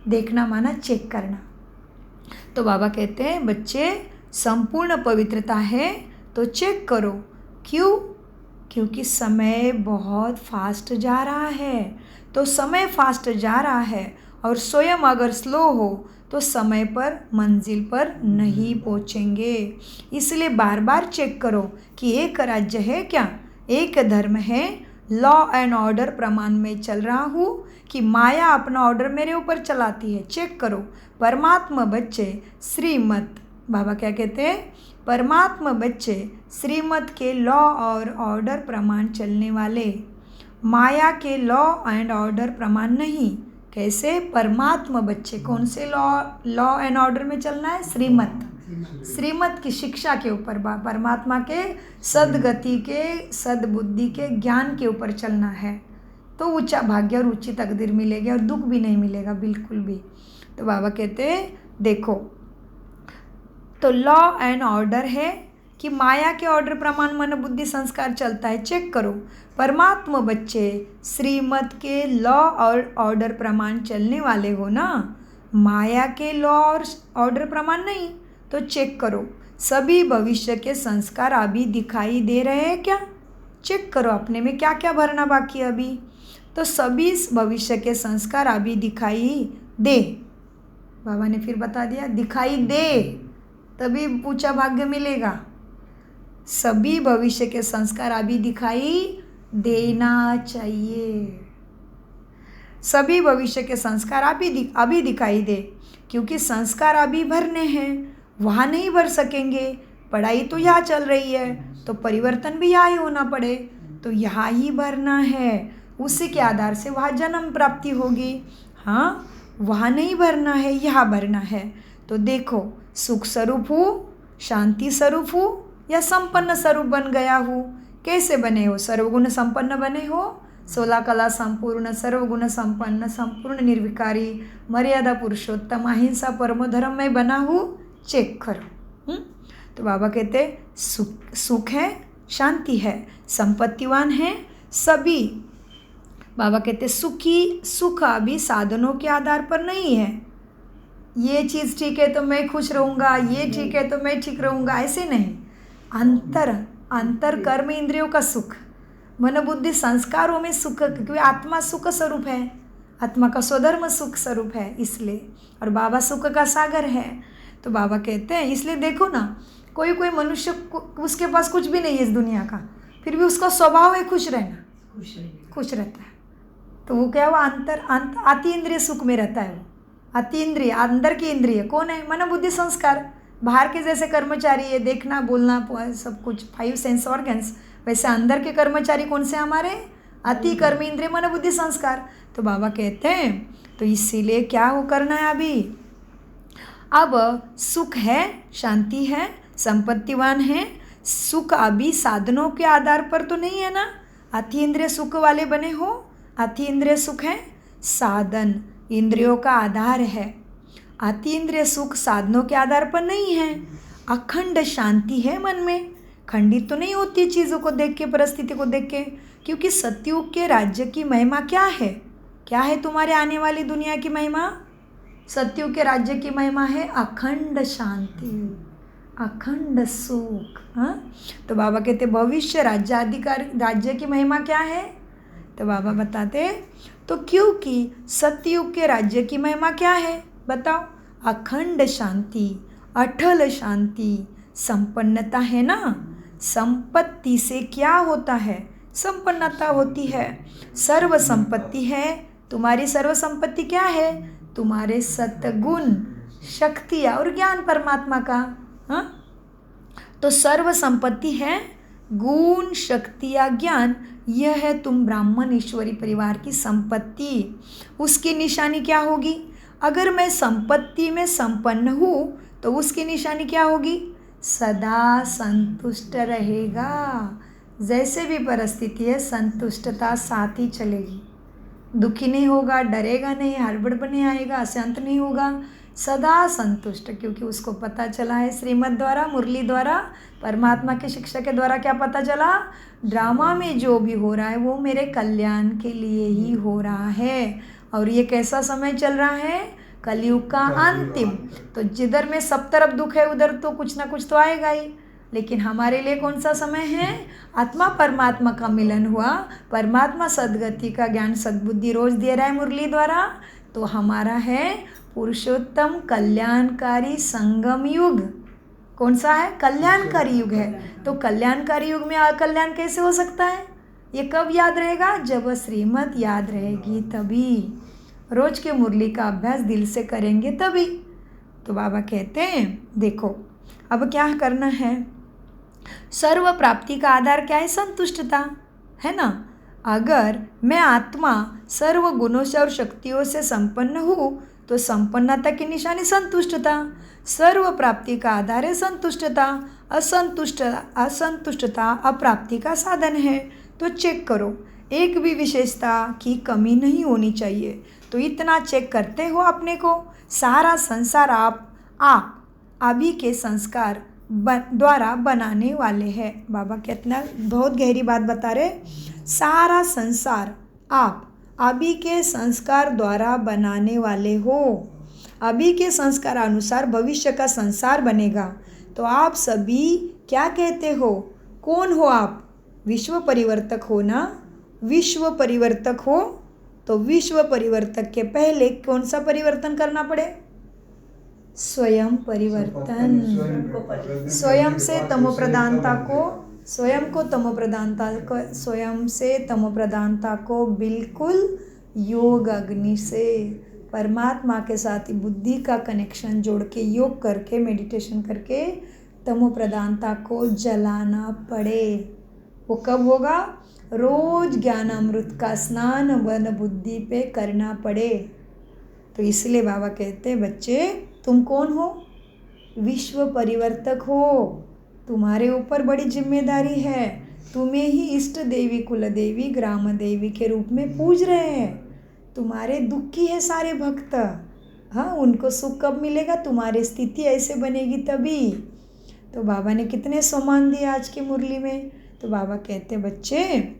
देखना माना चेक करना। तो बाबा कहते हैं बच्चे संपूर्ण पवित्रता है तो चेक करो। क्यों? क्योंकि समय बहुत फास्ट जा रहा है। तो समय फास्ट जा रहा है और स्वयं अगर स्लो हो तो समय पर मंजिल पर नहीं पहुँचेंगे। इसलिए बार बार चेक करो कि एक राज्य है क्या, एक धर्म है, लॉ एंड ऑर्डर प्रमाण में चल रहा हूँ कि माया अपना ऑर्डर मेरे ऊपर चलाती है। चेक करो। परमात्मा बच्चे श्रीमत, बाबा क्या कहते हैं? परमात्मा बच्चे श्रीमत के लॉ और ऑर्डर प्रमाण चलने वाले, माया के लॉ एंड ऑर्डर प्रमाण नहीं। कैसे? परमात्मा बच्चे कौन से लॉ एंड ऑर्डर में चलना है? श्रीमत की शिक्षा के ऊपर, परमात्मा के सदगति के, सद्बुद्धि के, ज्ञान के ऊपर चलना है तो ऊंचा भाग्य और ऊंची तकदीर मिलेगी और दुख भी नहीं मिलेगा बिल्कुल भी। तो बाबा कहते हैं देखो, तो लॉ एंड ऑर्डर है कि माया के ऑर्डर प्रमाण मन बुद्धि संस्कार चलता है। चेक करो। परमात्मा बच्चे श्रीमत के लॉ और ऑर्डर प्रमाण चलने वाले हो ना, माया के लॉ और ऑर्डर प्रमाण नहीं। तो चेक करो सभी भविष्य के संस्कार अभी दिखाई दे रहे हैं क्या? चेक करो अपने में क्या क्या भरना बाकी है अभी। तो सभी भविष्य के संस्कार अभी दिखाई दे। बाबा ने फिर बता दिया दिखाई दे तभी ऊंचा भाग्य मिलेगा। सभी भविष्य के संस्कार अभी दिखाई देना चाहिए। सभी भविष्य के संस्कार अभी दिखाई दे, क्योंकि संस्कार अभी भरने हैं। वहाँ नहीं भर सकेंगे, पढ़ाई तो यहाँ चल रही है तो परिवर्तन भी यहाँ ही होना पड़े, तो यहाँ ही भरना है, उसी के आधार से वहाँ जन्म प्राप्ति होगी। हाँ, वहाँ नहीं भरना है, यहाँ भरना है। तो देखो, सुख स्वरूप हूँ, शांति स्वरूप हूँ या संपन्न स्वरूप बन गया हूँ। कैसे बने हो? सर्वगुण संपन्न बने हो, 16 कला संपूर्ण, सर्वगुण संपन्न, संपूर्ण निर्विकारी, मर्यादा पुरुषोत्तम, अहिंसा परमो धर्म में बना हूँ, चेक करो। तो बाबा कहते सुख है, शांति है, संपत्तिवान है सभी। बाबा कहते सुख अभी साधनों के आधार पर नहीं है। ये चीज़ ठीक है तो मैं खुश रहूँगा, ये ठीक है तो मैं ठीक रहूँगा, ऐसे नहीं। अंतर कर्म इंद्रियों का सुख, मन बुद्धि संस्कारों में सुख, क्योंकि आत्मा सुख स्वरूप है, आत्मा का स्वधर्म सुख स्वरूप है इसलिए, और बाबा सुख का सागर है। तो बाबा कहते हैं, इसलिए देखो ना, कोई मनुष्य उसके पास कुछ भी नहीं है इस दुनिया का, फिर भी उसका स्वभाव है खुश रहना, खुश रहता है। तो वो क्या हुआ? अति इंद्रिय सुख में रहता है। वो अति इंद्रिय, अंदर की इंद्रिय कौन है? मन बुद्धि संस्कार। बाहर के जैसे कर्मचारी है, देखना बोलना सब कुछ, 5 सेंस ऑर्गन्स, वैसे अंदर के कर्मचारी कौन से? हमारे अति कर्म इंद्रिय मन बुद्धि संस्कार। तो बाबा कहते हैं, तो इसीलिए क्या हो करना है अभी? अब सुख है, शांति है, संपत्तिवान है, सुख अभी साधनों के आधार पर तो नहीं है ना। अति इंद्रिय सुख वाले बने हो, अति इंद्रिय सुख है, साधन इंद्रियों का आधार है। अति इंद्रिय सुख साधनों के आधार पर नहीं है। अखंड शांति है मन में, खंडित तो नहीं होती चीज़ों को देख के, परिस्थिति को देख के, क्योंकि सतयुग के राज्य की महिमा क्या है? क्या है तुम्हारे आने वाली दुनिया की महिमा? सतयुग के राज्य की महिमा है अखंड शांति, अखंड सुख। हाँ, तो बाबा कहते भविष्य राज्य की महिमा क्या है? तो बाबा बताते, तो क्योंकि सतयुग के राज्य की महिमा क्या है बताओ? अखंड शांति, अटल शांति, संपन्नता है ना। संपत्ति से क्या होता है? संपन्नता होती है। सर्व संपत्ति है, तुम्हारी सर्व संपत्ति क्या है? तुम्हारे सतगुण, शक्ति और ज्ञान परमात्मा का। हाँ, तो सर्व संपत्ति है, गुण, शक्ति या ज्ञान, यह है तुम ब्राह्मण ईश्वरी परिवार की संपत्ति। उसकी निशानी क्या होगी? अगर मैं संपत्ति में संपन्न हूँ तो उसकी निशानी क्या होगी? सदा संतुष्ट रहेगा। जैसे भी परिस्थिति है, संतुष्टता साथ ही चलेगी। दुखी नहीं होगा, डरेगा नहीं, हड़बड़ नहीं आएगा, अशांत नहीं होगा, सदा संतुष्ट, क्योंकि उसको पता चला है श्रीमद् द्वारा, मुरली द्वारा, परमात्मा के शिक्षा के द्वारा क्या पता चला? ड्रामा में जो भी हो रहा है वो मेरे कल्याण के लिए ही हो रहा है। और ये कैसा समय चल रहा है? कलयुग का अंतिम। तो जिधर में सब तरफ दुख है उधर तो कुछ ना कुछ तो आएगा ही, लेकिन हमारे लिए कौन सा समय है? आत्मा परमात्मा का मिलन हुआ, परमात्मा सद्गति का ज्ञान सद्बुद्धि रोज दे रहा है मुरली द्वारा, तो हमारा है पुरुषोत्तम कल्याणकारी संगम युग। कौन सा है? कल्याणकारी युग है। तो कल्याणकारी युग में अकल्याण कैसे हो सकता है? ये कब याद रहेगा? जब श्रीमद् याद रहेगी तभी, रोज के मुरली का अभ्यास दिल से करेंगे तभी। तो बाबा कहते हैं देखो अब क्या करना है? सर्व प्राप्ति का आधार क्या है? संतुष्टता है ना। अगर मैं आत्मा सर्व गुणों से और शक्तियों से संपन्न हूँ तो संपन्नता की निशानी संतुष्टता। सर्व प्राप्ति का आधार है संतुष्टता। असंतुष्टता अप्राप्ति का साधन है। तो चेक करो, एक भी विशेषता की कमी नहीं होनी चाहिए। तो इतना चेक करते हो अपने को। सारा संसार आप अभी के संस्कार द्वारा बनाने वाले हैं। बाबा कितना बहुत गहरी बात बता रहे। सारा संसार आप अभी के संस्कार द्वारा बनाने वाले हो। अभी के संस्कार अनुसार भविष्य का संसार बनेगा। तो आप सभी क्या कहते हो? कौन हो आप? विश्व परिवर्तक हो ना। विश्व परिवर्तक हो तो विश्व परिवर्तक के पहले कौन सा परिवर्तन करना पड़े? स्वयं परिवर्तन। स्वयं से तमोप्रधानता को, स्वयं से तमोप्रधानता को बिल्कुल योग अग्नि से परमात्मा के साथ ही बुद्धि का कनेक्शन जोड़ के योग करके मेडिटेशन करके तमो प्रधानता को जलाना पड़े। वो कब होगा? रोज ज्ञान अमृत का स्नान मन बुद्धि पे करना पड़े। तो इसलिए बाबा कहते हैं बच्चे तुम कौन हो? विश्व परिवर्तक हो। तुम्हारे ऊपर बड़ी जिम्मेदारी है। तुम्हें ही इष्ट देवी कुल देवी ग्राम देवी के रूप में पूज रहे हैं। तुम्हारे दुखी है सारे भक्त। हाँ, उनको सुख कब मिलेगा? तुम्हारी स्थिति ऐसे बनेगी तभी। तो बाबा ने कितने सम्मान दिए आज की मुरली में। तो बाबा कहते बच्चे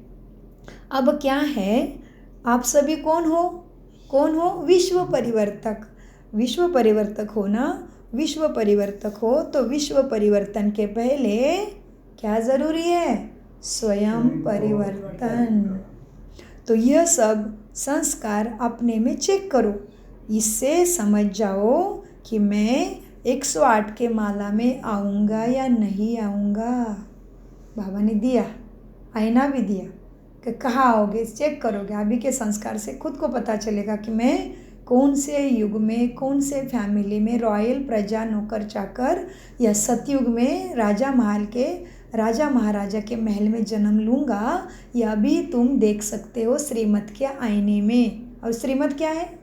अब क्या है, आप सभी कौन हो? कौन हो? विश्व परिवर्तक। विश्व परिवर्तक हो ना? विश्व परिवर्तक हो तो विश्व परिवर्तन के पहले क्या ज़रूरी है? स्वयं परिवर्तन। तो यह सब संस्कार अपने में चेक करो। इससे समझ जाओ कि मैं 108 के माला में आऊँगा या नहीं आऊँगा। बाबा ने दिया, आईना भी दिया कि कहाँ आओगे, चेक करोगे। अभी के संस्कार से खुद को पता चलेगा कि मैं कौन से युग में, कौन से फैमिली में, रॉयल प्रजा नौकर चाकर या सतयुग में राजा महाराजा के महल में जन्म लूँगा, या भी तुम देख सकते हो श्रीमत के आईने में। और श्रीमत क्या है?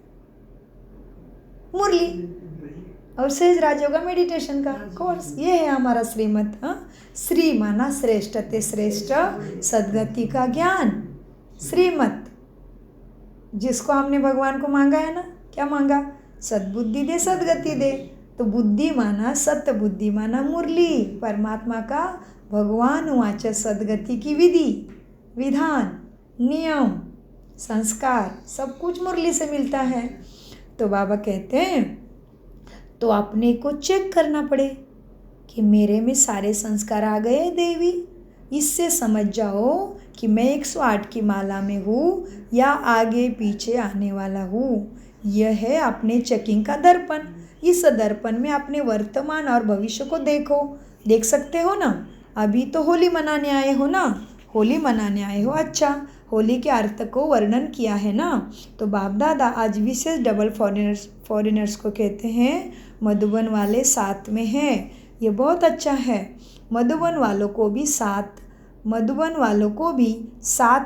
मुरली और सहज राजयोग का मेडिटेशन का कोर्स, ये है हमारा श्रीमत। हाँ, श्री माना श्रेष्ठ ते श्रेष्ठ सद्गति का ज्ञान। श्रीमत जिसको हमने भगवान को मांगा है ना, क्या मांगा? सद्बुद्धि दे, सद्गति दे। तो बुद्धि माना सत्य, बुद्धि माना मुरली, परमात्मा का भगवान वाच सद्गति की विधि, विधान, नियम, संस्कार सब कुछ मुरली से मिलता है। तो बाबा कहते हैं तो अपने को चेक करना पड़े कि मेरे में सारे संस्कार आ गए देवी। इससे समझ जाओ कि मैं 108 की माला में हूँ या आगे पीछे आने वाला हूँ। यह है अपने चेकिंग का दर्पण। इस दर्पण में अपने वर्तमान और भविष्य को देखो। देख सकते हो ना? अभी तो होली मनाने आए हो ना, होली मनाने आए हो। अच्छा, होली के अर्थ को वर्णन किया है ना। तो बाप दादा आज विशेष डबल फॉरेनर्स को कहते हैं मधुबन वाले साथ में हैं। ये बहुत अच्छा है। मधुबन वालों को भी साथ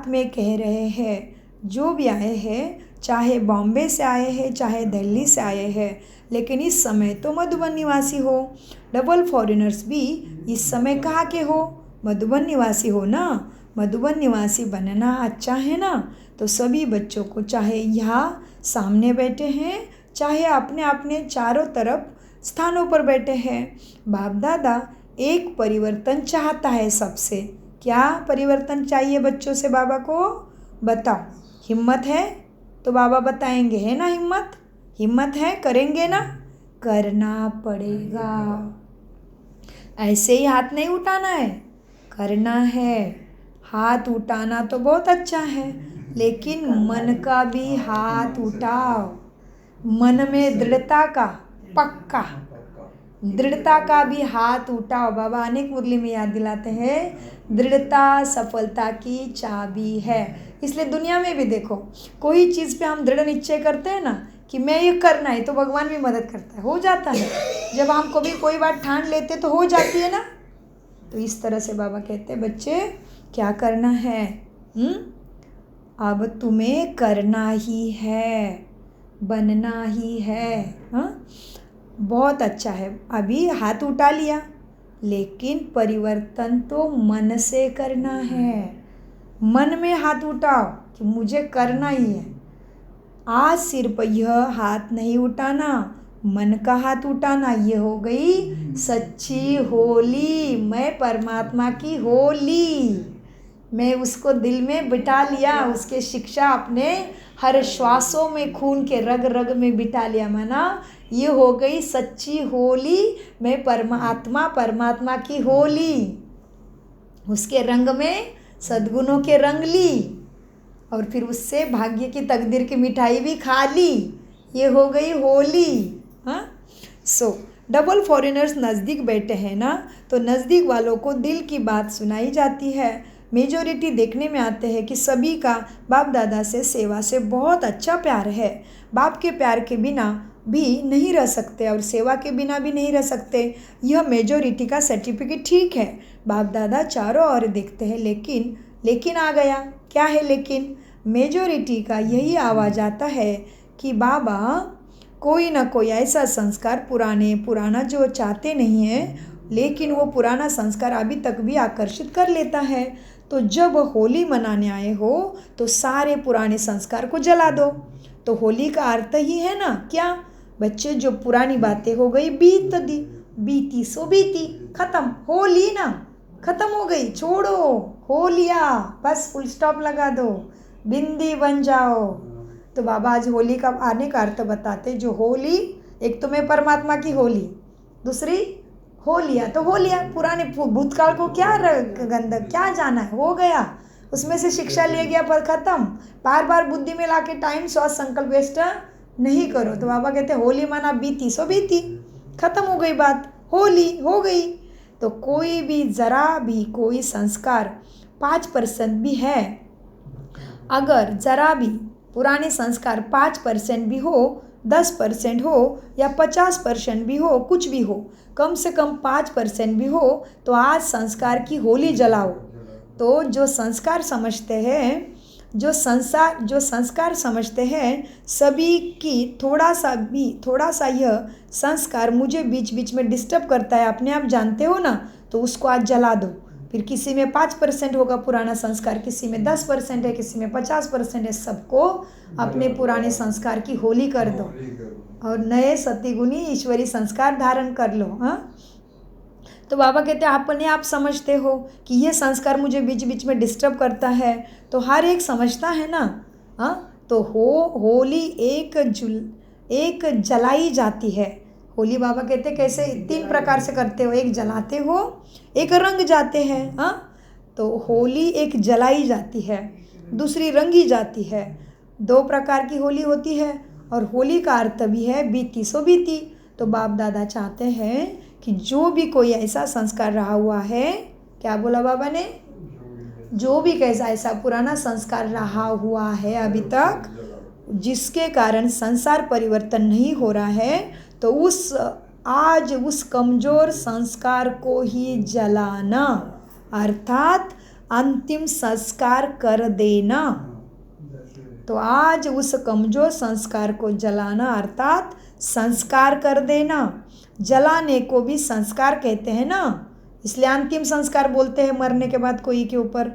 में कह रहे हैं। जो भी आए हैं, चाहे बॉम्बे से आए हैं, चाहे दिल्ली से आए हैं, लेकिन इस समय तो मधुबन निवासी हो। डबल फॉरेनर्स भी इस समय कहाँ के हो? मधुबन निवासी हो ना। मधुबन निवासी बनना अच्छा है ना। तो सभी बच्चों को, चाहे यहाँ सामने बैठे हैं, चाहे अपने अपने चारों तरफ स्थानों पर बैठे हैं, बाप दादा एक परिवर्तन चाहता है सबसे। क्या परिवर्तन चाहिए बच्चों से बाबा को? बताओ। हिम्मत है तो बाबा बताएंगे, है ना? हिम्मत है, करेंगे ना? करना पड़ेगा। ऐसे ही हाथ नहीं उठाना है, करना है। हाथ उठाना तो बहुत अच्छा है, लेकिन मन का भी हाथ उठाओ। मन में दृढ़ता का, पक्का दृढ़ता का भी हाथ उठाओ। बाबा अनेक मुरली में याद दिलाते हैं, दृढ़ता सफलता की चाबी है। इसलिए दुनिया में भी देखो, कोई चीज़ पे हम दृढ़ निश्चय करते हैं ना कि मैं ये करना है, तो भगवान भी मदद करता है, हो जाता है। जब हम कभी कोई बात ठान लेते तो हो जाती है ना। तो इस तरह से बाबा कहते हैं बच्चे क्या करना है? अब तुम्हें करना ही है, बनना ही है। हाँ, बहुत अच्छा है। अभी हाथ उठा लिया, लेकिन परिवर्तन तो मन से करना है। मन में हाथ उठाओ कि मुझे करना ही है। आज सिर्फ यह हाथ नहीं उठाना, मन का हाथ उठाना। ये हो गई सच्ची होली। मैं परमात्मा की होली, मैं उसको दिल में बिठा लिया। उसके शिक्षा अपने हर श्वासों में, खून के रग रग में बिठा लिया। माना ये हो गई सच्ची होली। मैं परमात्मा की होली। उसके रंग में सद्गुणों के रंग ली, और फिर उससे भाग्य की तकदीर की मिठाई भी खा ली। ये हो गई होली। हाँ, डबल फॉरेनर्स नज़दीक बैठे हैं ना, तो नज़दीक वालों को दिल की बात सुनाई जाती है। मेजॉरिटी देखने में आते हैं कि सभी का बाप दादा से सेवा से बहुत अच्छा प्यार है। बाप के प्यार के बिना भी नहीं रह सकते और सेवा के बिना भी नहीं रह सकते। यह मेजॉरिटी का सर्टिफिकेट ठीक है। बाप दादा चारों ओर देखते हैं, लेकिन आ गया। क्या है लेकिन? मेजॉरिटी का यही आवाज़ आता है कि बाबा कोई ना कोई ऐसा संस्कार पुराना जो चाहते नहीं है, लेकिन वो पुराना संस्कार अभी तक भी आकर्षित कर लेता है। तो जब होली मनाने आए हो तो सारे पुराने संस्कार को जला दो। तो होली का अर्थ ही है ना क्या बच्चे, जो पुरानी बातें हो गई बीती सो बीती, खत्म। होली ना खत्म हो गई, छोड़ो, हो लिया, बस फुल स्टॉप लगा दो, बिंदी बन जाओ। तो बाबा आज होली का आने का अर्थ बताते। जो होली, एक तो मैं परमात्मा की होली, दूसरी हो लिया तो हो लिया। पुराने भूतकाल को क्या गंदा क्या जाना है, हो गया, उसमें से शिक्षा ले गया पर ख़त्म। बार बार बुद्धि में लाके टाइम स्वास्थ्य संकल्प वेस्ट नहीं करो। तो बाबा कहते होली माना बीती सो बीती, खत्म हो गई बात, होली हो गई। तो कोई भी ज़रा भी कोई संस्कार 5% भी है, अगर ज़रा भी पुराने संस्कार 5% भी हो, 10% हो या 50% भी हो, कुछ भी हो, कम से कम 5% भी हो, तो आज संस्कार की होली जलाओ। तो जो संस्कार समझते हैं सभी की थोड़ा सा यह संस्कार मुझे बीच बीच में डिस्टर्ब करता है, अपने आप जानते हो ना, तो उसको आज जला दो। फिर किसी में 5% होगा पुराना संस्कार, किसी में 10% है, किसी में 50% है। सबको अपने पुराने संस्कार की होली कर दो और नए सत्यगुणी ईश्वरी संस्कार धारण कर लो। हाँ, तो बाबा कहते हैं अपने आप समझते हो कि ये संस्कार मुझे बीच बीच में डिस्टर्ब करता है, तो हर एक समझता है ना। हाँ, तो होली एक जलाई जाती है। होली बाबा कहते कैसे 3 प्रकार से करते हो, एक जलाते हो, एक रंग जाते हैं। हाँ, तो होली एक जलाई जाती है, दूसरी रंगी जाती है। 2 प्रकार की होली होती है और होली का अर्थ भी है बीती सो बीती। तो बाप दादा चाहते हैं कि जो भी कोई ऐसा संस्कार रहा हुआ है, क्या बोला बाबा ने, जो भी कैसा ऐसा पुराना संस्कार रहा हुआ है अभी तक, जिसके कारण संसार परिवर्तन नहीं हो रहा है, तो आज उस कमज़ोर संस्कार को ही जलाना, अर्थात अंतिम संस्कार कर देना। तो आज उस कमज़ोर संस्कार को जलाना अर्थात संस्कार कर देना। जलाने को भी संस्कार कहते हैं ना, इसलिए अंतिम संस्कार बोलते हैं मरने के बाद कोई के ऊपर।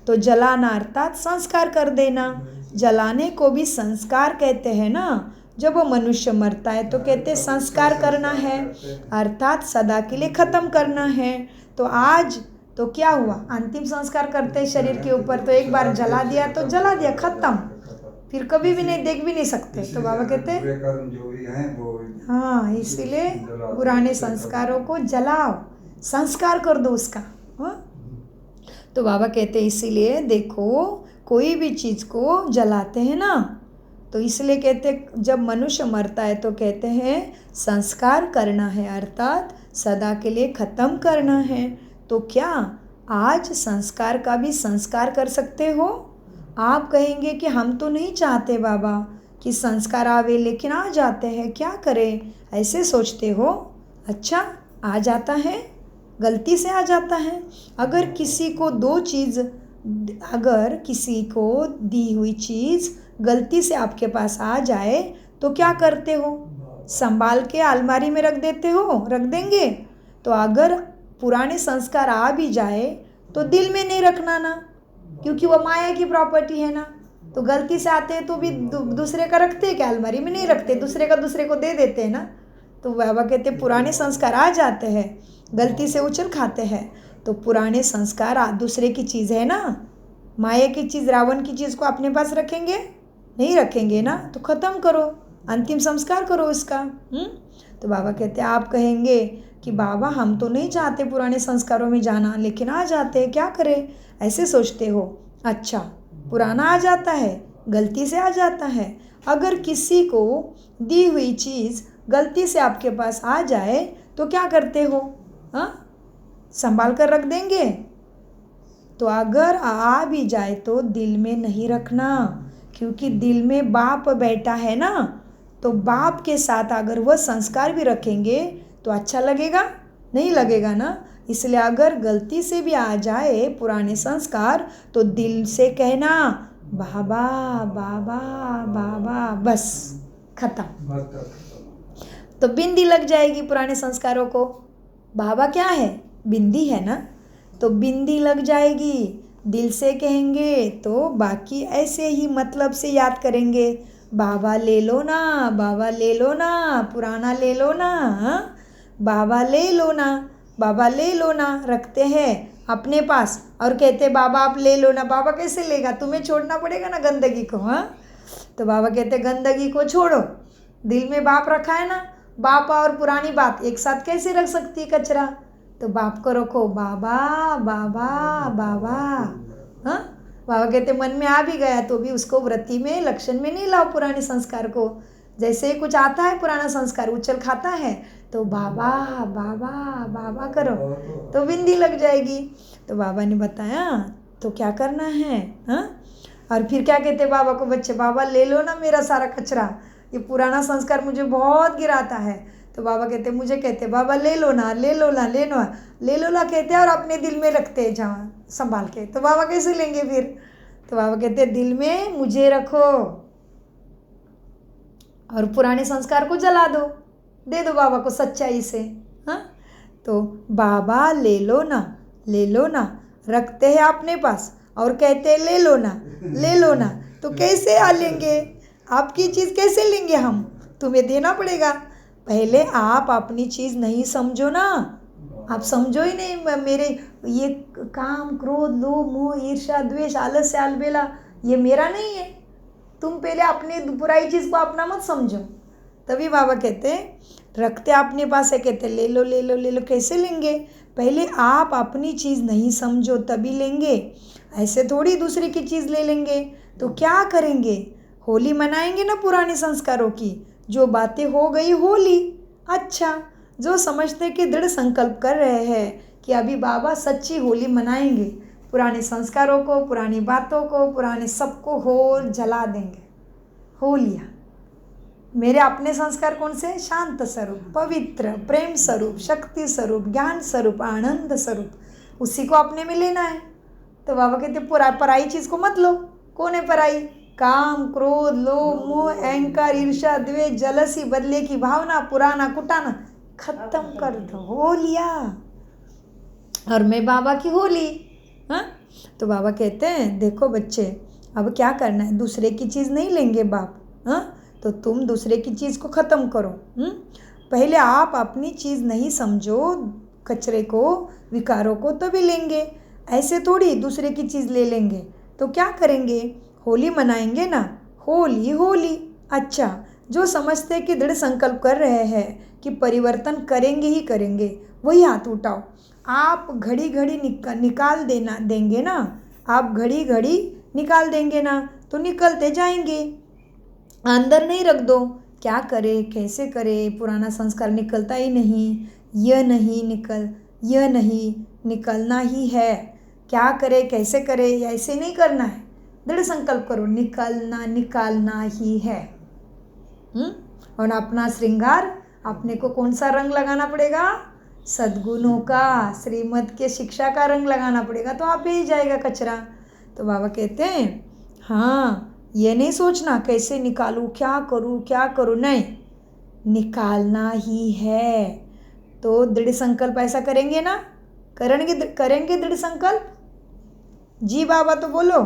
तो जलाना अर्थात संस्कार कर देना। जलाने को भी संस्कार कहते हैं ना। जब वो मनुष्य मरता है तो कहते संस्कार करना है, अर्थात सदा के लिए ख़त्म करना है। तो आज तो क्या हुआ, अंतिम संस्कार करते शरीर के ऊपर, तो एक बार जला दिया तो जला दिया, ख़त्म, फिर कभी भी नहीं देख भी नहीं सकते। तो बाबा कहते हाँ, इसीलिए पुराने संस्कारों को जलाओ, संस्कार कर दो उसका। हाँ, तो बाबा कहते इसीलिए देखो कोई भी चीज़ को जलाते हैं ना, तो इसलिए कहते जब मनुष्य मरता है तो कहते हैं संस्कार करना है, अर्थात सदा के लिए ख़त्म करना है। तो क्या आज संस्कार का भी संस्कार कर सकते हो? आप कहेंगे कि हम तो नहीं चाहते बाबा कि संस्कार आवे, लेकिन आ जाते हैं, क्या करें, ऐसे सोचते हो। अच्छा, आ जाता है, गलती से आ जाता है। अगर किसी को दी हुई चीज़ गलती से आपके पास आ जाए तो क्या करते हो? संभाल के अलमारी में रख देंगे। तो अगर पुराने संस्कार आ भी जाए तो दिल में नहीं रखना ना, क्योंकि वो माया की प्रॉपर्टी है ना। तो गलती से आते हैं तो भी दूसरे का रखते हैं क्या? अलमारी में नहीं रखते, दूसरे का दूसरे को दे देते हैं ना। तो बाबा कहते पुराने संस्कार आ जाते हैं, गलती से उछल खाते हैं, तो पुराने संस्कार दूसरे की चीज़ है ना, माया की चीज़, रावण की चीज़ को अपने पास रखेंगे नहीं रखेंगे ना, तो ख़त्म करो, अंतिम संस्कार करो उसका। तो बाबा कहते आप कहेंगे कि बाबा हम तो नहीं चाहते पुराने संस्कारों में जाना, लेकिन आ जाते हैं, क्या करें, ऐसे सोचते हो। अच्छा, पुराना आ जाता है, गलती से आ जाता है। अगर किसी को दी हुई चीज़ गलती से आपके पास आ जाए तो क्या करते हो? हाँ, संभाल कर रख देंगे तो अगर आ भी जाए तो दिल में नहीं रखना, क्योंकि दिल में बाप बैठा है ना, तो बाप के साथ अगर वह संस्कार भी रखेंगे तो अच्छा लगेगा? नहीं लगेगा ना। इसलिए अगर गलती से भी आ जाए पुराने संस्कार तो दिल से कहना बाबा बाबा बाबा, बस खत्म। तो बिंदी लग जाएगी पुराने संस्कारों को। बाबा क्या है? बिंदी है ना, तो बिंदी लग जाएगी। दिल से कहेंगे तो बाकी ऐसे ही मतलब से याद करेंगे, बाबा ले लो ना, बाबा ले लो ना, पुराना ले लो ना, बाबा ले लो ना, बाबा ले लो ना, रखते हैं अपने पास और कहते बाबा आप ले लो ना। बाबा कैसे लेगा? तुम्हें छोड़ना पड़ेगा ना गंदगी को। हाँ, तो बाबा कहते गंदगी को छोड़ो, दिल में बाप रखा है ना, बाप और पुरानी बात एक साथ कैसे रख सकती है कचरा? तो बाप को रखो, बाबा बाबा बाबा। हाँ, बाबा कहते मन में आ भी गया तो भी उसको वृत्ति में लक्षण में नहीं लाओ पुराने संस्कार को। जैसे ही कुछ आता है पुराना संस्कार उछल खाता है तो बाबा बाबा बाबा करो तो बिंदी लग जाएगी। तो बाबा ने बताया तो क्या करना है। हाँ, और फिर क्या कहते बाबा को बच्चे, बाबा ले लो ना मेरा सारा कचरा, ये पुराना संस्कार मुझे बहुत गिराता है। तो बाबा कहते मुझे कहते बाबा ले लो ना, ले लो ना, ले लो ना, ले लो ना कहते हैं और अपने दिल में रखते हैं जहाँ संभाल के। तो बाबा कैसे लेंगे फिर? तो बाबा कहते दिल में मुझे रखो और पुराने संस्कार को जला दो, दे दो बाबा को सच्चाई से। हाँ, तो बाबा ले लो ना, ले लो ना, रखते हैं अपने पास और कहते ले लो ना, ले लो ना। तो कैसे आ लेंगे? आपकी चीज़ कैसे लेंगे हम? तुम्हें देना पड़ेगा। पहले आप अपनी चीज़ नहीं समझो ना, आप समझो ही नहीं। मेरे ये काम क्रोध लोभ मोह ईर्ष्या द्वेष आलस्य अलबेला ये मेरा नहीं है। तुम पहले अपनी बुराई चीज़ को अपना मत समझो। तभी बाबा कहते रखते अपने पास है, कहते ले लो ले लो ले लो। कैसे लेंगे? पहले आप अपनी चीज़ नहीं समझो तभी लेंगे, ऐसे थोड़ी दूसरे की चीज़ ले लेंगे। तो क्या करेंगे? होली मनाएंगे ना पुराने संस्कारों की, जो बातें हो गई होली। अच्छा, जो समझते कि दृढ़ संकल्प कर रहे हैं कि अभी बाबा सच्ची होली मनाएंगे, पुराने संस्कारों को, पुरानी बातों को, पुराने सबको हो जला देंगे। होलिया मेरे अपने संस्कार कौन से? शांत स्वरूप, पवित्र, प्रेम स्वरूप, शक्ति स्वरूप, ज्ञान स्वरूप, आनंद स्वरूप, उसी को अपने में लेना है। तो बाबा कहते पराई चीज़ को मत लो। कौन है पराई? काम क्रोध लोभ मोह अहंकार ईर्ष्या द्वेष जलसी बदले की भावना, पुराना कुटाना खत्म कर दो। हो लिया और मैं बाबा की होली। हाँ, तो बाबा कहते हैं देखो बच्चे अब क्या करना है, दूसरे की चीज़ नहीं लेंगे बाप। हाँ, तो तुम दूसरे की चीज़ को ख़त्म करो। पहले आप अपनी चीज़ नहीं समझो, कचरे को विकारों को तभी लेंगे, ऐसे थोड़ी दूसरे की चीज़ ले लेंगे। तो क्या करेंगे? होली मनाएंगे ना, होली होली। अच्छा, जो समझते कि दृढ़ संकल्प कर रहे हैं कि परिवर्तन करेंगे ही करेंगे, वही हाथ उठाओ। आप घड़ी घड़ी निकाल देंगे ना, आप घड़ी घड़ी निकाल देंगे ना तो निकलते जाएंगे। अंदर नहीं रख दो। क्या करे कैसे करे, पुराना संस्कार निकलता ही नहीं, यह नहीं निकलना ही है। क्या करे कैसे करे, ऐसे नहीं करना है। दृढ़ संकल्प करो, निकालना ही है। और अपना श्रृंगार अपने को कौन सा रंग लगाना पड़ेगा? सद्गुणों का, श्रीमत के शिक्षा का रंग लगाना पड़ेगा, तो आप ही जाएगा कचरा। तो बाबा कहते हैं हाँ, ये नहीं सोचना कैसे निकालूं, क्या करूं, नहीं, निकालना ही है। तो दृढ़ संकल्प ऐसा करेंगे ना, करेंगे दृढ़ संकल्प। जी बाबा तो बोलो,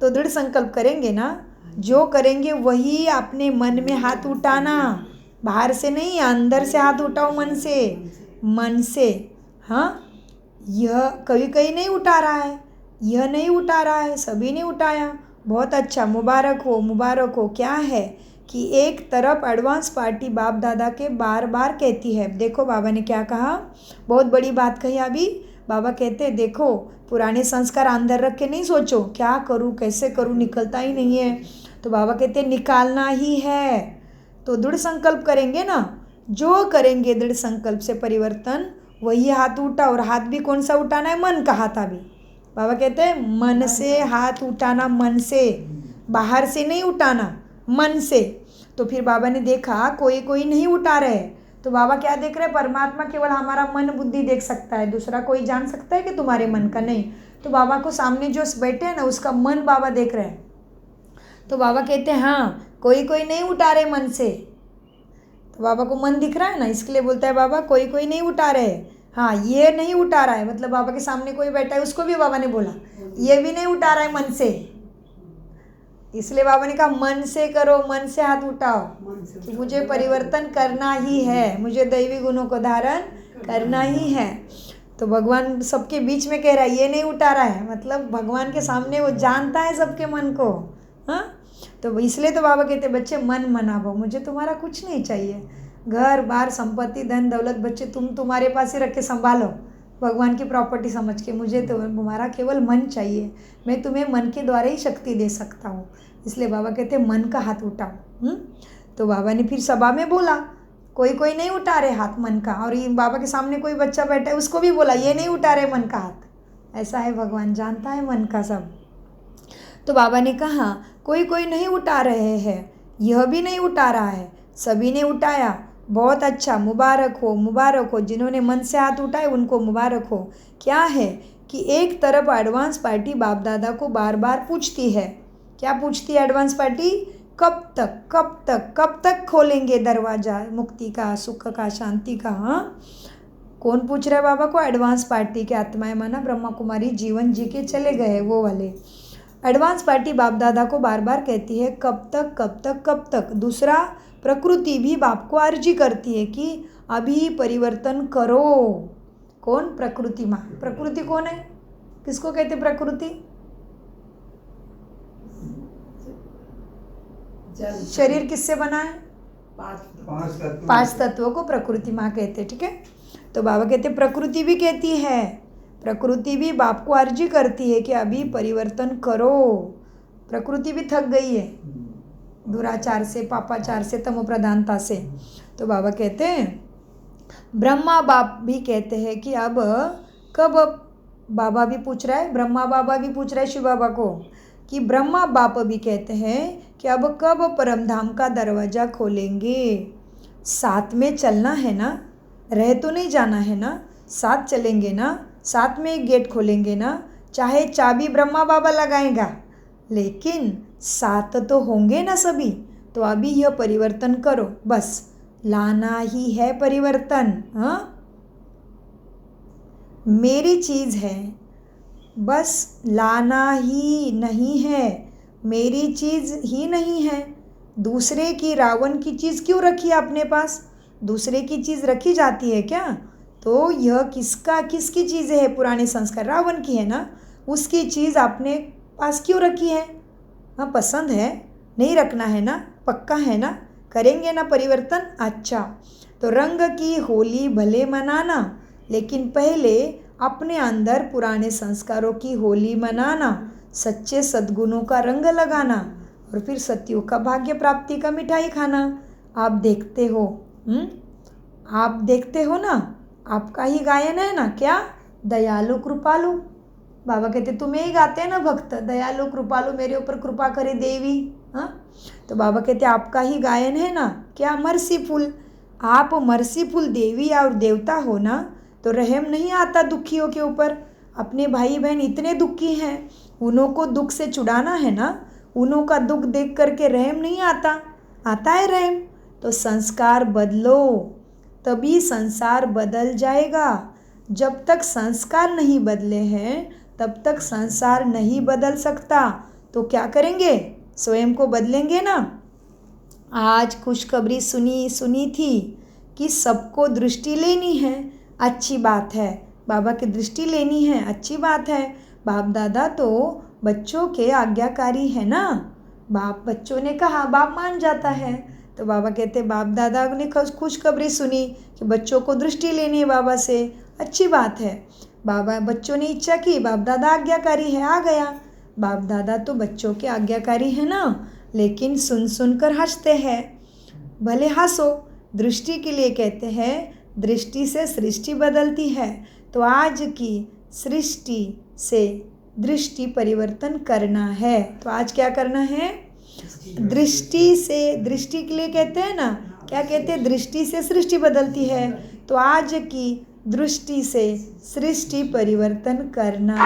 तो दृढ़ संकल्प करेंगे ना, जो करेंगे वही अपने मन में हाथ उठाना, बाहर से नहीं, अंदर से हाथ उठाओ, मन से। हाँ, यह कहीं नहीं उठा रहा है, यह नहीं उठा रहा है, सभी ने उठाया, बहुत अच्छा, मुबारक हो। क्या है कि एक तरफ एडवांस पार्टी बाप दादा के बार बार कहती है। देखो बाबा ने क्या कहा, बहुत बड़ी बात कही अभी। बाबा कहते देखो पुराने संस्कार अंदर रख के नहीं सोचो क्या करूँ कैसे करूँ, निकलता ही नहीं है। तो बाबा कहते निकालना ही है। तो दृढ़ संकल्प करेंगे ना, जो करेंगे दृढ़ संकल्प से परिवर्तन, वही हाथ उठा। और हाथ भी कौन सा उठाना है? मन का हाथ। अभी बाबा कहते हैं मन से हाथ उठाना, मन से, बाहर से नहीं उठाना, मन से। तो फिर बाबा ने देखा कोई कोई नहीं उठा रहे, तो बाबा क्या देख रहे हैं? परमात्मा केवल हमारा मन बुद्धि देख सकता है, दूसरा कोई जान सकता है कि तुम्हारे मन का? नहीं। तो बाबा को सामने जो बैठे हैं ना, उसका मन बाबा देख रहे हैं। तो बाबा कहते हैं हाँ, कोई कोई नहीं उठा रहे मन से। तो बाबा को मन दिख रहा है ना, इसके लिए बोलता है बाबा कोई कोई नहीं उठा रहे। हाँ, ये नहीं उठा रहा है, मतलब बाबा के सामने कोई बैठा है, उसको भी बाबा ने बोला ये भी नहीं उठा रहा है मन से। इसलिए बाबा ने कहा मन से करो, मन से हाथ उठाओ कि मुझे परिवर्तन करना ही है, मुझे दैवी गुणों को धारण करना ही है। तो भगवान सबके बीच में कह रहा है ये नहीं उठा रहा है, मतलब भगवान के सामने वो जानता है सबके मन को। हाँ, तो इसलिए तो बाबा कहते बच्चे मन मनाओ, मुझे तुम्हारा कुछ नहीं चाहिए, घर बार संपत्ति धन दौलत बच्चे तुम्हारे पास ही रख के संभालो भगवान की प्रॉपर्टी समझ के, मुझे तो तुम्हारा केवल मन चाहिए, मैं तुम्हें मन के द्वारा ही शक्ति दे सकता हूँ। इसलिए बाबा कहते मन का हाथ उठाओ। तो बाबा ने फिर सभा में बोला कोई कोई नहीं उठा रहे हाथ मन का, और ये बाबा के सामने कोई बच्चा बैठा है उसको भी बोला ये नहीं उठा रहे मन का हाथ। ऐसा है, भगवान जानता है मन का सब। तो बाबा ने कहा कोई कोई नहीं उठा रहे हैं, यह भी नहीं उठा रहा है, सभी ने उठाया, बहुत अच्छा, मुबारक हो, मुबारक हो। जिन्होंने मन से हाथ उठाए उनको मुबारक हो। क्या है कि एक तरफ एडवांस पार्टी बाप दादा को बार बार पूछती है, क्या पूछती है एडवांस पार्टी? कब तक कब तक कब तक खोलेंगे दरवाज़ा मुक्ति का, सुख का, शांति का? हाँ, कौन पूछ रहा है बाबा को? एडवांस पार्टी के आत्माएं माना ब्रह्मा कुमारी जीवन जी के चले गए वो वाले। एडवांस पार्टी बाप दादा को बार बार कहती है कब तक कब तक कब तक। दूसरा, प्रकृति भी बाप को अर्जी करती है कि अभी परिवर्तन करो। कौन? प्रकृति माँ। प्रकृति कौन है? किसको कहते प्रकृति? शरीर किससे बना है? पांच तत्वों को प्रकृति माँ कहते, ठीक है। तो बाबा कहते प्रकृति भी कहती है, प्रकृति भी बाप को अर्जी करती है कि अभी परिवर्तन करो। प्रकृति भी थक गई है दुराचार से, पापाचार से, तमो प्रधानता से। तो बाबा कहते हैं ब्रह्मा बाप भी कहते हैं कि अब कब, बाबा भी पूछ रहा है, ब्रह्मा बाबा भी पूछ रहा है शिव बाबा को कि ब्रह्मा बाप भी कहते हैं कि अब कब परमधाम का दरवाज़ा खोलेंगे? साथ में चलना है ना, रह तो नहीं जाना है ना, साथ चलेंगे ना, साथ में एक गेट खोलेंगे ना, चाहे चाबी ब्रह्मा बाबा लगाएगा लेकिन साथ तो होंगे ना सभी। तो अभी यह परिवर्तन करो, बस लाना ही है परिवर्तन। हाँ, मेरी चीज़ है, बस लाना ही नहीं है, मेरी चीज़ ही नहीं है। दूसरे की, रावण की चीज़ क्यों रखी है अपने पास? दूसरे की चीज़ रखी जाती है क्या? तो यह किसकी चीज़ है? पुराने संस्कार, रावण की है ना, उसकी चीज़ अपने पास क्यों रखी है? हाँ, पसंद है, नहीं रखना है ना, पक्का है ना, करेंगे ना परिवर्तन? अच्छा, तो रंग की होली भले मनाना, लेकिन पहले अपने अंदर पुराने संस्कारों की होली मनाना, सच्चे सद्गुणों का रंग लगाना, और फिर सत्युग का भाग्य प्राप्ति का मिठाई खाना। आप देखते हो, आप देखते हो ना, आपका ही गायन है ना, क्या? दयालु कृपालु। बाबा कहते तुम्हें ही गाते हैं ना भक्त, दयालु कृपालु, मेरे ऊपर कृपा करे देवी। हाँ, तो बाबा कहते आपका ही गायन है ना, क्या? मर्सीफुल। आप मर्सीफुल देवी और देवता हो ना, तो रहम नहीं आता दुखियों के ऊपर। अपने भाई बहन इतने दुखी हैं, उन्हों को दुख से छुड़ाना है ना, उन्हों का दुख देख करके रहम नहीं आता, आता है रहम। तो संस्कार बदलो, तभी संसार बदल जाएगा। जब तक संस्कार नहीं बदले हैं तब तक संसार नहीं बदल सकता। तो क्या करेंगे? स्वयं को बदलेंगे ना। आज खुशखबरी सुनी थी कि सबको दृष्टि लेनी है, अच्छी बात है, बाबा की दृष्टि लेनी है, अच्छी बात है। बाप दादा तो बच्चों के आज्ञाकारी है ना, बाप, बच्चों ने कहा बाप मान जाता है। तो बाबा कहते बाप दादा ने खुशखबरी सुनी कि बच्चों को दृष्टि लेनी है बाबा से, अच्छी बात है। बाबा, बच्चों ने इच्छा की, बाप दादा आज्ञाकारी है, आ गया। बाप दादा तो बच्चों के आज्ञाकारी है ना, लेकिन सुन कर हंसते हैं। भले हंसो, दृष्टि के लिए कहते हैं, दृष्टि से सृष्टि बदलती है। तो आज की सृष्टि से दृष्टि परिवर्तन करना है। तो आज क्या करना है? दृष्टि से, दृष्टि के लिए कहते हैं ना, क्या कहते हैं? दृष्टि से सृष्टि बदलती है। तो आज की दृष्टि से सृष्टि परिवर्तन करना।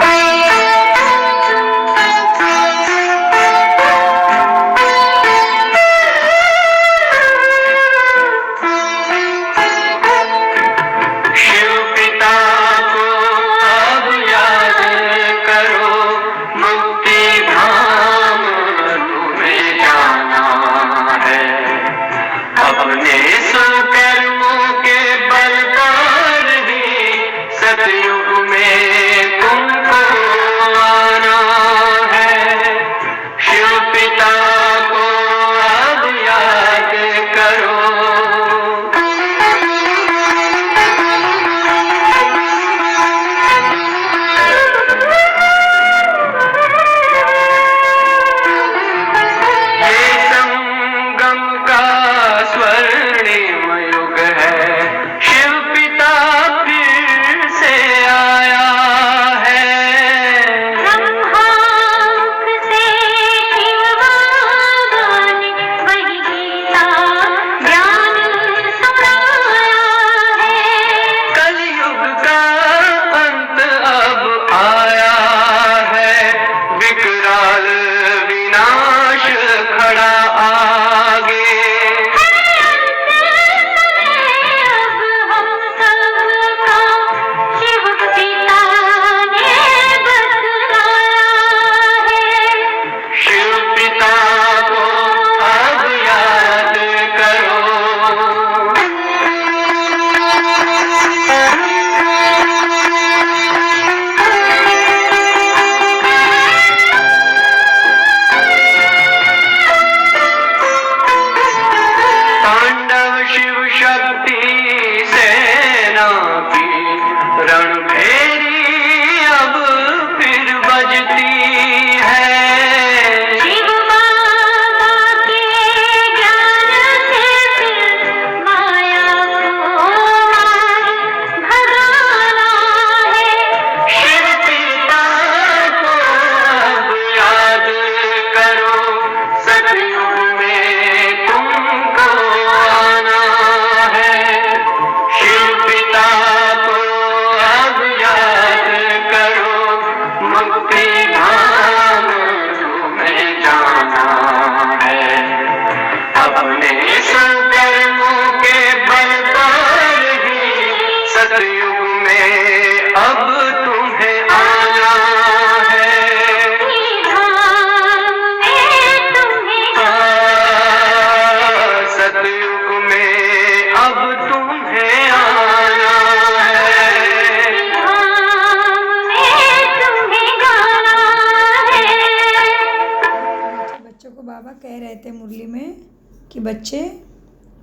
कि बच्चे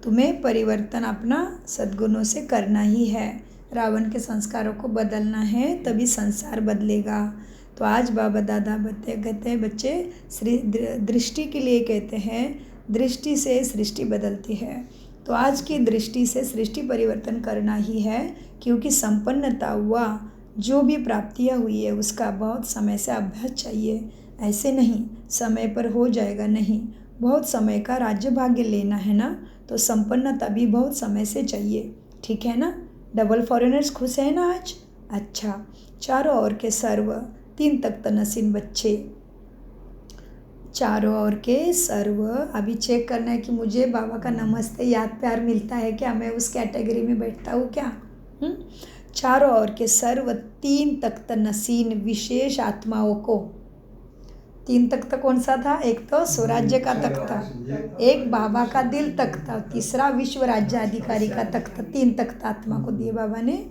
तुम्हें परिवर्तन अपना सद्गुणों से करना ही है। रावण के संस्कारों को बदलना है, तभी संसार बदलेगा। तो आज बाबा दादा कहते हैं बच्चे दृष्टि के लिए कहते हैं, दृष्टि से सृष्टि बदलती है। तो आज की दृष्टि से सृष्टि परिवर्तन करना ही है, क्योंकि संपन्नता हुआ जो भी प्राप्तियाँ हुई है उसका बहुत समय से अभ्यास चाहिए। ऐसे नहीं समय पर हो जाएगा, नहीं, बहुत समय का राज्य भाग्य लेना है ना, तो संपन्नता भी बहुत समय से चाहिए। ठीक है ना? डबल फॉरेनर्स खुश है ना आज? अच्छा, चारों ओर के सर्व 3 तख्त नसीन बच्चे, चारों ओर के सर्व। अभी चेक करना है कि मुझे बाबा का नमस्ते याद प्यार मिलता है क्या, मैं उस कैटेगरी में बैठता हूँ क्या? चारों ओर के सर्व 3 तख्त नसीन विशेष आत्माओं को, 3 तख्त कौन सा था? एक तो स्वराज्य का तख्त, एक बाबा का दिल तख्त, तीसरा विश्व राज्याधिकारी का तख्त। 3 तख्त आत्मा को दिए बाबा ने।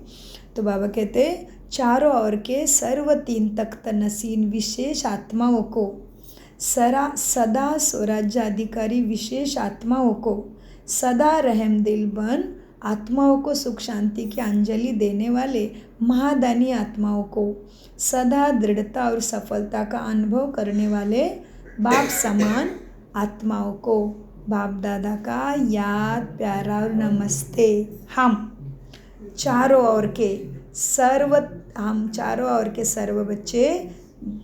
तो बाबा कहते चारों ओर के सर्व 3 तख्त नसीन विशेष आत्माओं को, सदा स्वराज्याधिकारी विशेष आत्माओं को, सदा रहम दिल बन आत्माओं को सुख शांति की अंजलि देने वाले महादानी आत्माओं को, सदा दृढ़ता और सफलता का अनुभव करने वाले बाप समान आत्माओं को, बाप दादा का याद प्यारा और नमस्ते। हम चारों ओर के सर्व बच्चे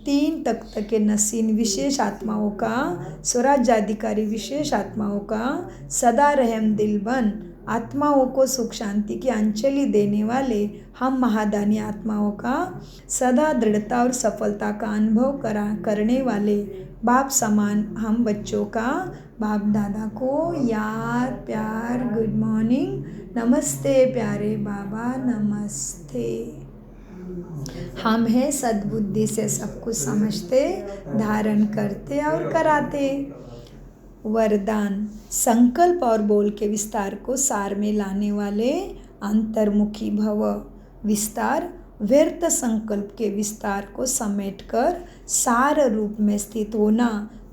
3 तख्त के नसीन विशेष आत्माओं का, स्वराज्याधिकारी विशेष आत्माओं का, सदा रहम दिल बन आत्माओं को सुख शांति की अंजलि देने वाले हम महादानी आत्माओं का, सदा दृढ़ता और सफलता का अनुभव करने वाले बाप समान हम बच्चों का, बाप दादा को याद प्यार, गुड मॉर्निंग, नमस्ते प्यारे बाबा, नमस्ते। हम हैं सद्बुद्धि से सब कुछ समझते, धारण करते और कराते। वरदान, संकल्प और बोल के विस्तार को सार में लाने वाले अंतर्मुखी भव। विस्तार, व्यर्थ संकल्प के विस्तार को समेटकर सार रूप में स्थित होना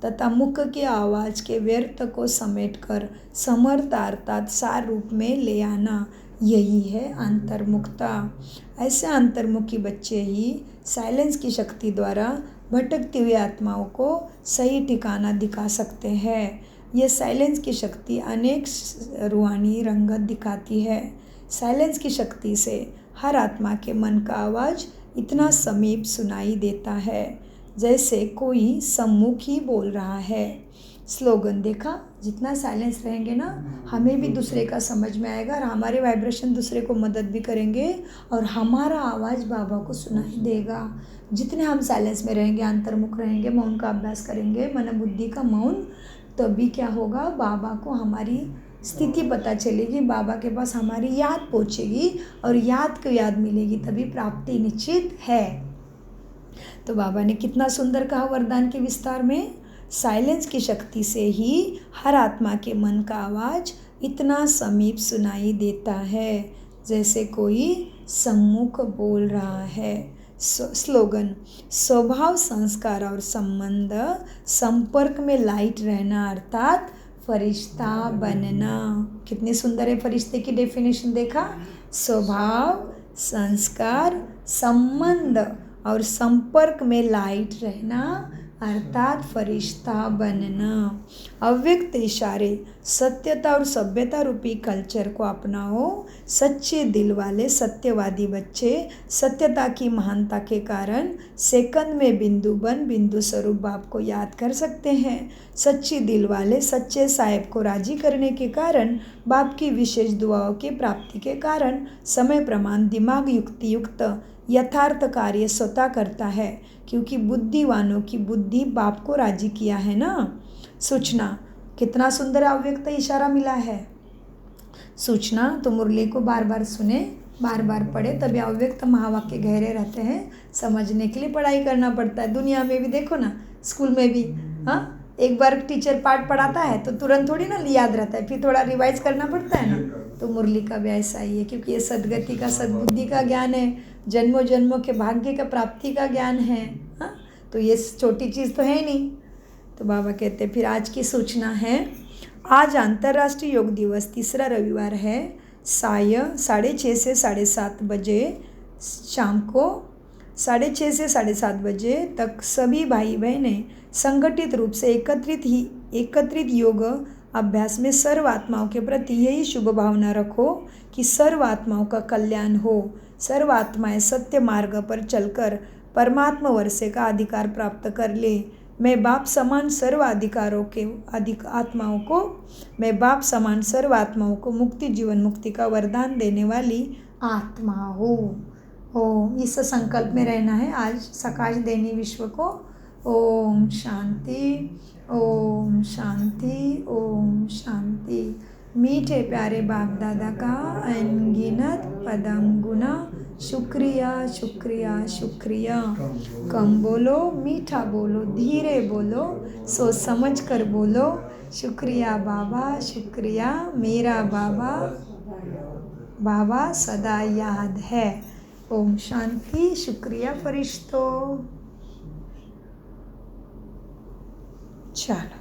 तथा मुख के आवाज के व्यर्थ को समेटकर समर्थ अर्थात सार रूप में ले आना, यही है अंतर्मुखता। ऐसे अंतर्मुखी बच्चे ही साइलेंस की शक्ति द्वारा भटकती हुई आत्माओं को सही ठिकाना दिखा सकते हैं। यह साइलेंस की शक्ति अनेक रूहानी रंगत दिखाती है। साइलेंस की शक्ति से हर आत्मा के मन का आवाज़ इतना समीप सुनाई देता है जैसे कोई सम्मुख ही बोल रहा है। स्लोगन देखा, जितना साइलेंस रहेंगे ना, हमें भी दूसरे का समझ में आएगा और हमारे वाइब्रेशन दूसरे को मदद भी करेंगे और हमारा आवाज़ बाबा को सुनाई देगा। जितने हम साइलेंस में रहेंगे, अंतर्मुख रहेंगे, मौन का अभ्यास करेंगे, मन बुद्धि का मौन, तभी क्या होगा, बाबा को हमारी स्थिति पता चलेगी, बाबा के पास हमारी याद पहुँचेगी और याद को याद मिलेगी, तभी प्राप्ति निश्चित है। तो बाबा ने कितना सुंदर कहा वरदान के विस्तार में, साइलेंस की शक्ति से ही हर आत्मा के मन का आवाज़ इतना समीप सुनाई देता है जैसे कोई सम्मुख बोल रहा है। स्लोगन, स्वभाव, संस्कार और संबंध संपर्क में लाइट रहना अर्थात फरिश्ता बनना। कितनी सुंदर है फरिश्ते की डेफिनेशन देखा, स्वभाव, संस्कार, संबंध और संपर्क में लाइट रहना अर्थात फरिश्ता बनना। अव्यक्त इशारे, सत्यता और सभ्यता रूपी कल्चर को अपनाओ। सच्चे दिल वाले सत्यवादी बच्चे सत्यता की महानता के कारण सेकंड में बिंदु बन बिंदु स्वरूप बाप को याद कर सकते हैं। सच्ची दिल वाले सच्चे साहेब को राजी करने के कारण बाप की विशेष दुआओं की प्राप्ति के कारण समय प्रमाण दिमाग युक्ति युक्त यथार्थ कार्य स्वतः करता है, क्योंकि बुद्धिवानों की बुद्धि बाप को राजी किया है ना। सूचना, कितना सुंदर अव्यक्त इशारा मिला है। सूचना तो मुरली को बार बार सुने, बार बार पढ़े, तभी अव्यक्त महावाक्य गहरे रहते हैं। समझने के लिए पढ़ाई करना पड़ता है। दुनिया में भी देखो ना, स्कूल में भी, हाँ, एक बार टीचर पाठ पढ़ाता है तो तुरंत थोड़ी ना याद रहता है, फिर थोड़ा रिवाइज करना पड़ता है ना। तो मुरली का भी ऐसा ही है, क्योंकि ये सदगति का, सद्बुद्धि का ज्ञान है, जन्मों जन्मों के भाग्य का प्राप्ति का ज्ञान है। हाँ, तो ये छोटी चीज़ तो है नहीं। तो बाबा कहते हैं फिर आज की सूचना है, आज अंतर्राष्ट्रीय योग दिवस, तीसरा रविवार है। 6:30 से 7:30 बजे शाम को 6:30 से 7:30 बजे तक सभी भाई बहनें संगठित रूप से एकत्रित योग अभ्यास में सर्व आत्माओं के प्रति यही शुभ भावना रखो कि सर्व आत्माओं का कल्याण हो। सर्व आत्माएं सत्य मार्ग पर चलकर परमात्मा वर्षे का अधिकार प्राप्त कर ले। मैं बाप समान सर्व आत्माओं को मुक्ति, जीवन मुक्ति का वरदान देने वाली आत्मा हूँ। इस संकल्प में रहना है आज सकाश देनी विश्व को। ओम शांति, ओम शांति, ओम शांति। मीठे प्यारे बाप दादा का अनगिनत पदम गुना शुक्रिया, शुक्रिया, शुक्रिया। कम बोलो, मीठा बोलो, धीरे बोलो, सोच समझ कर बोलो। शुक्रिया बाबा, शुक्रिया मेरा बाबा, बाबा सदा याद है। ओम शांति। शुक्रिया फरिश्तों। चलो।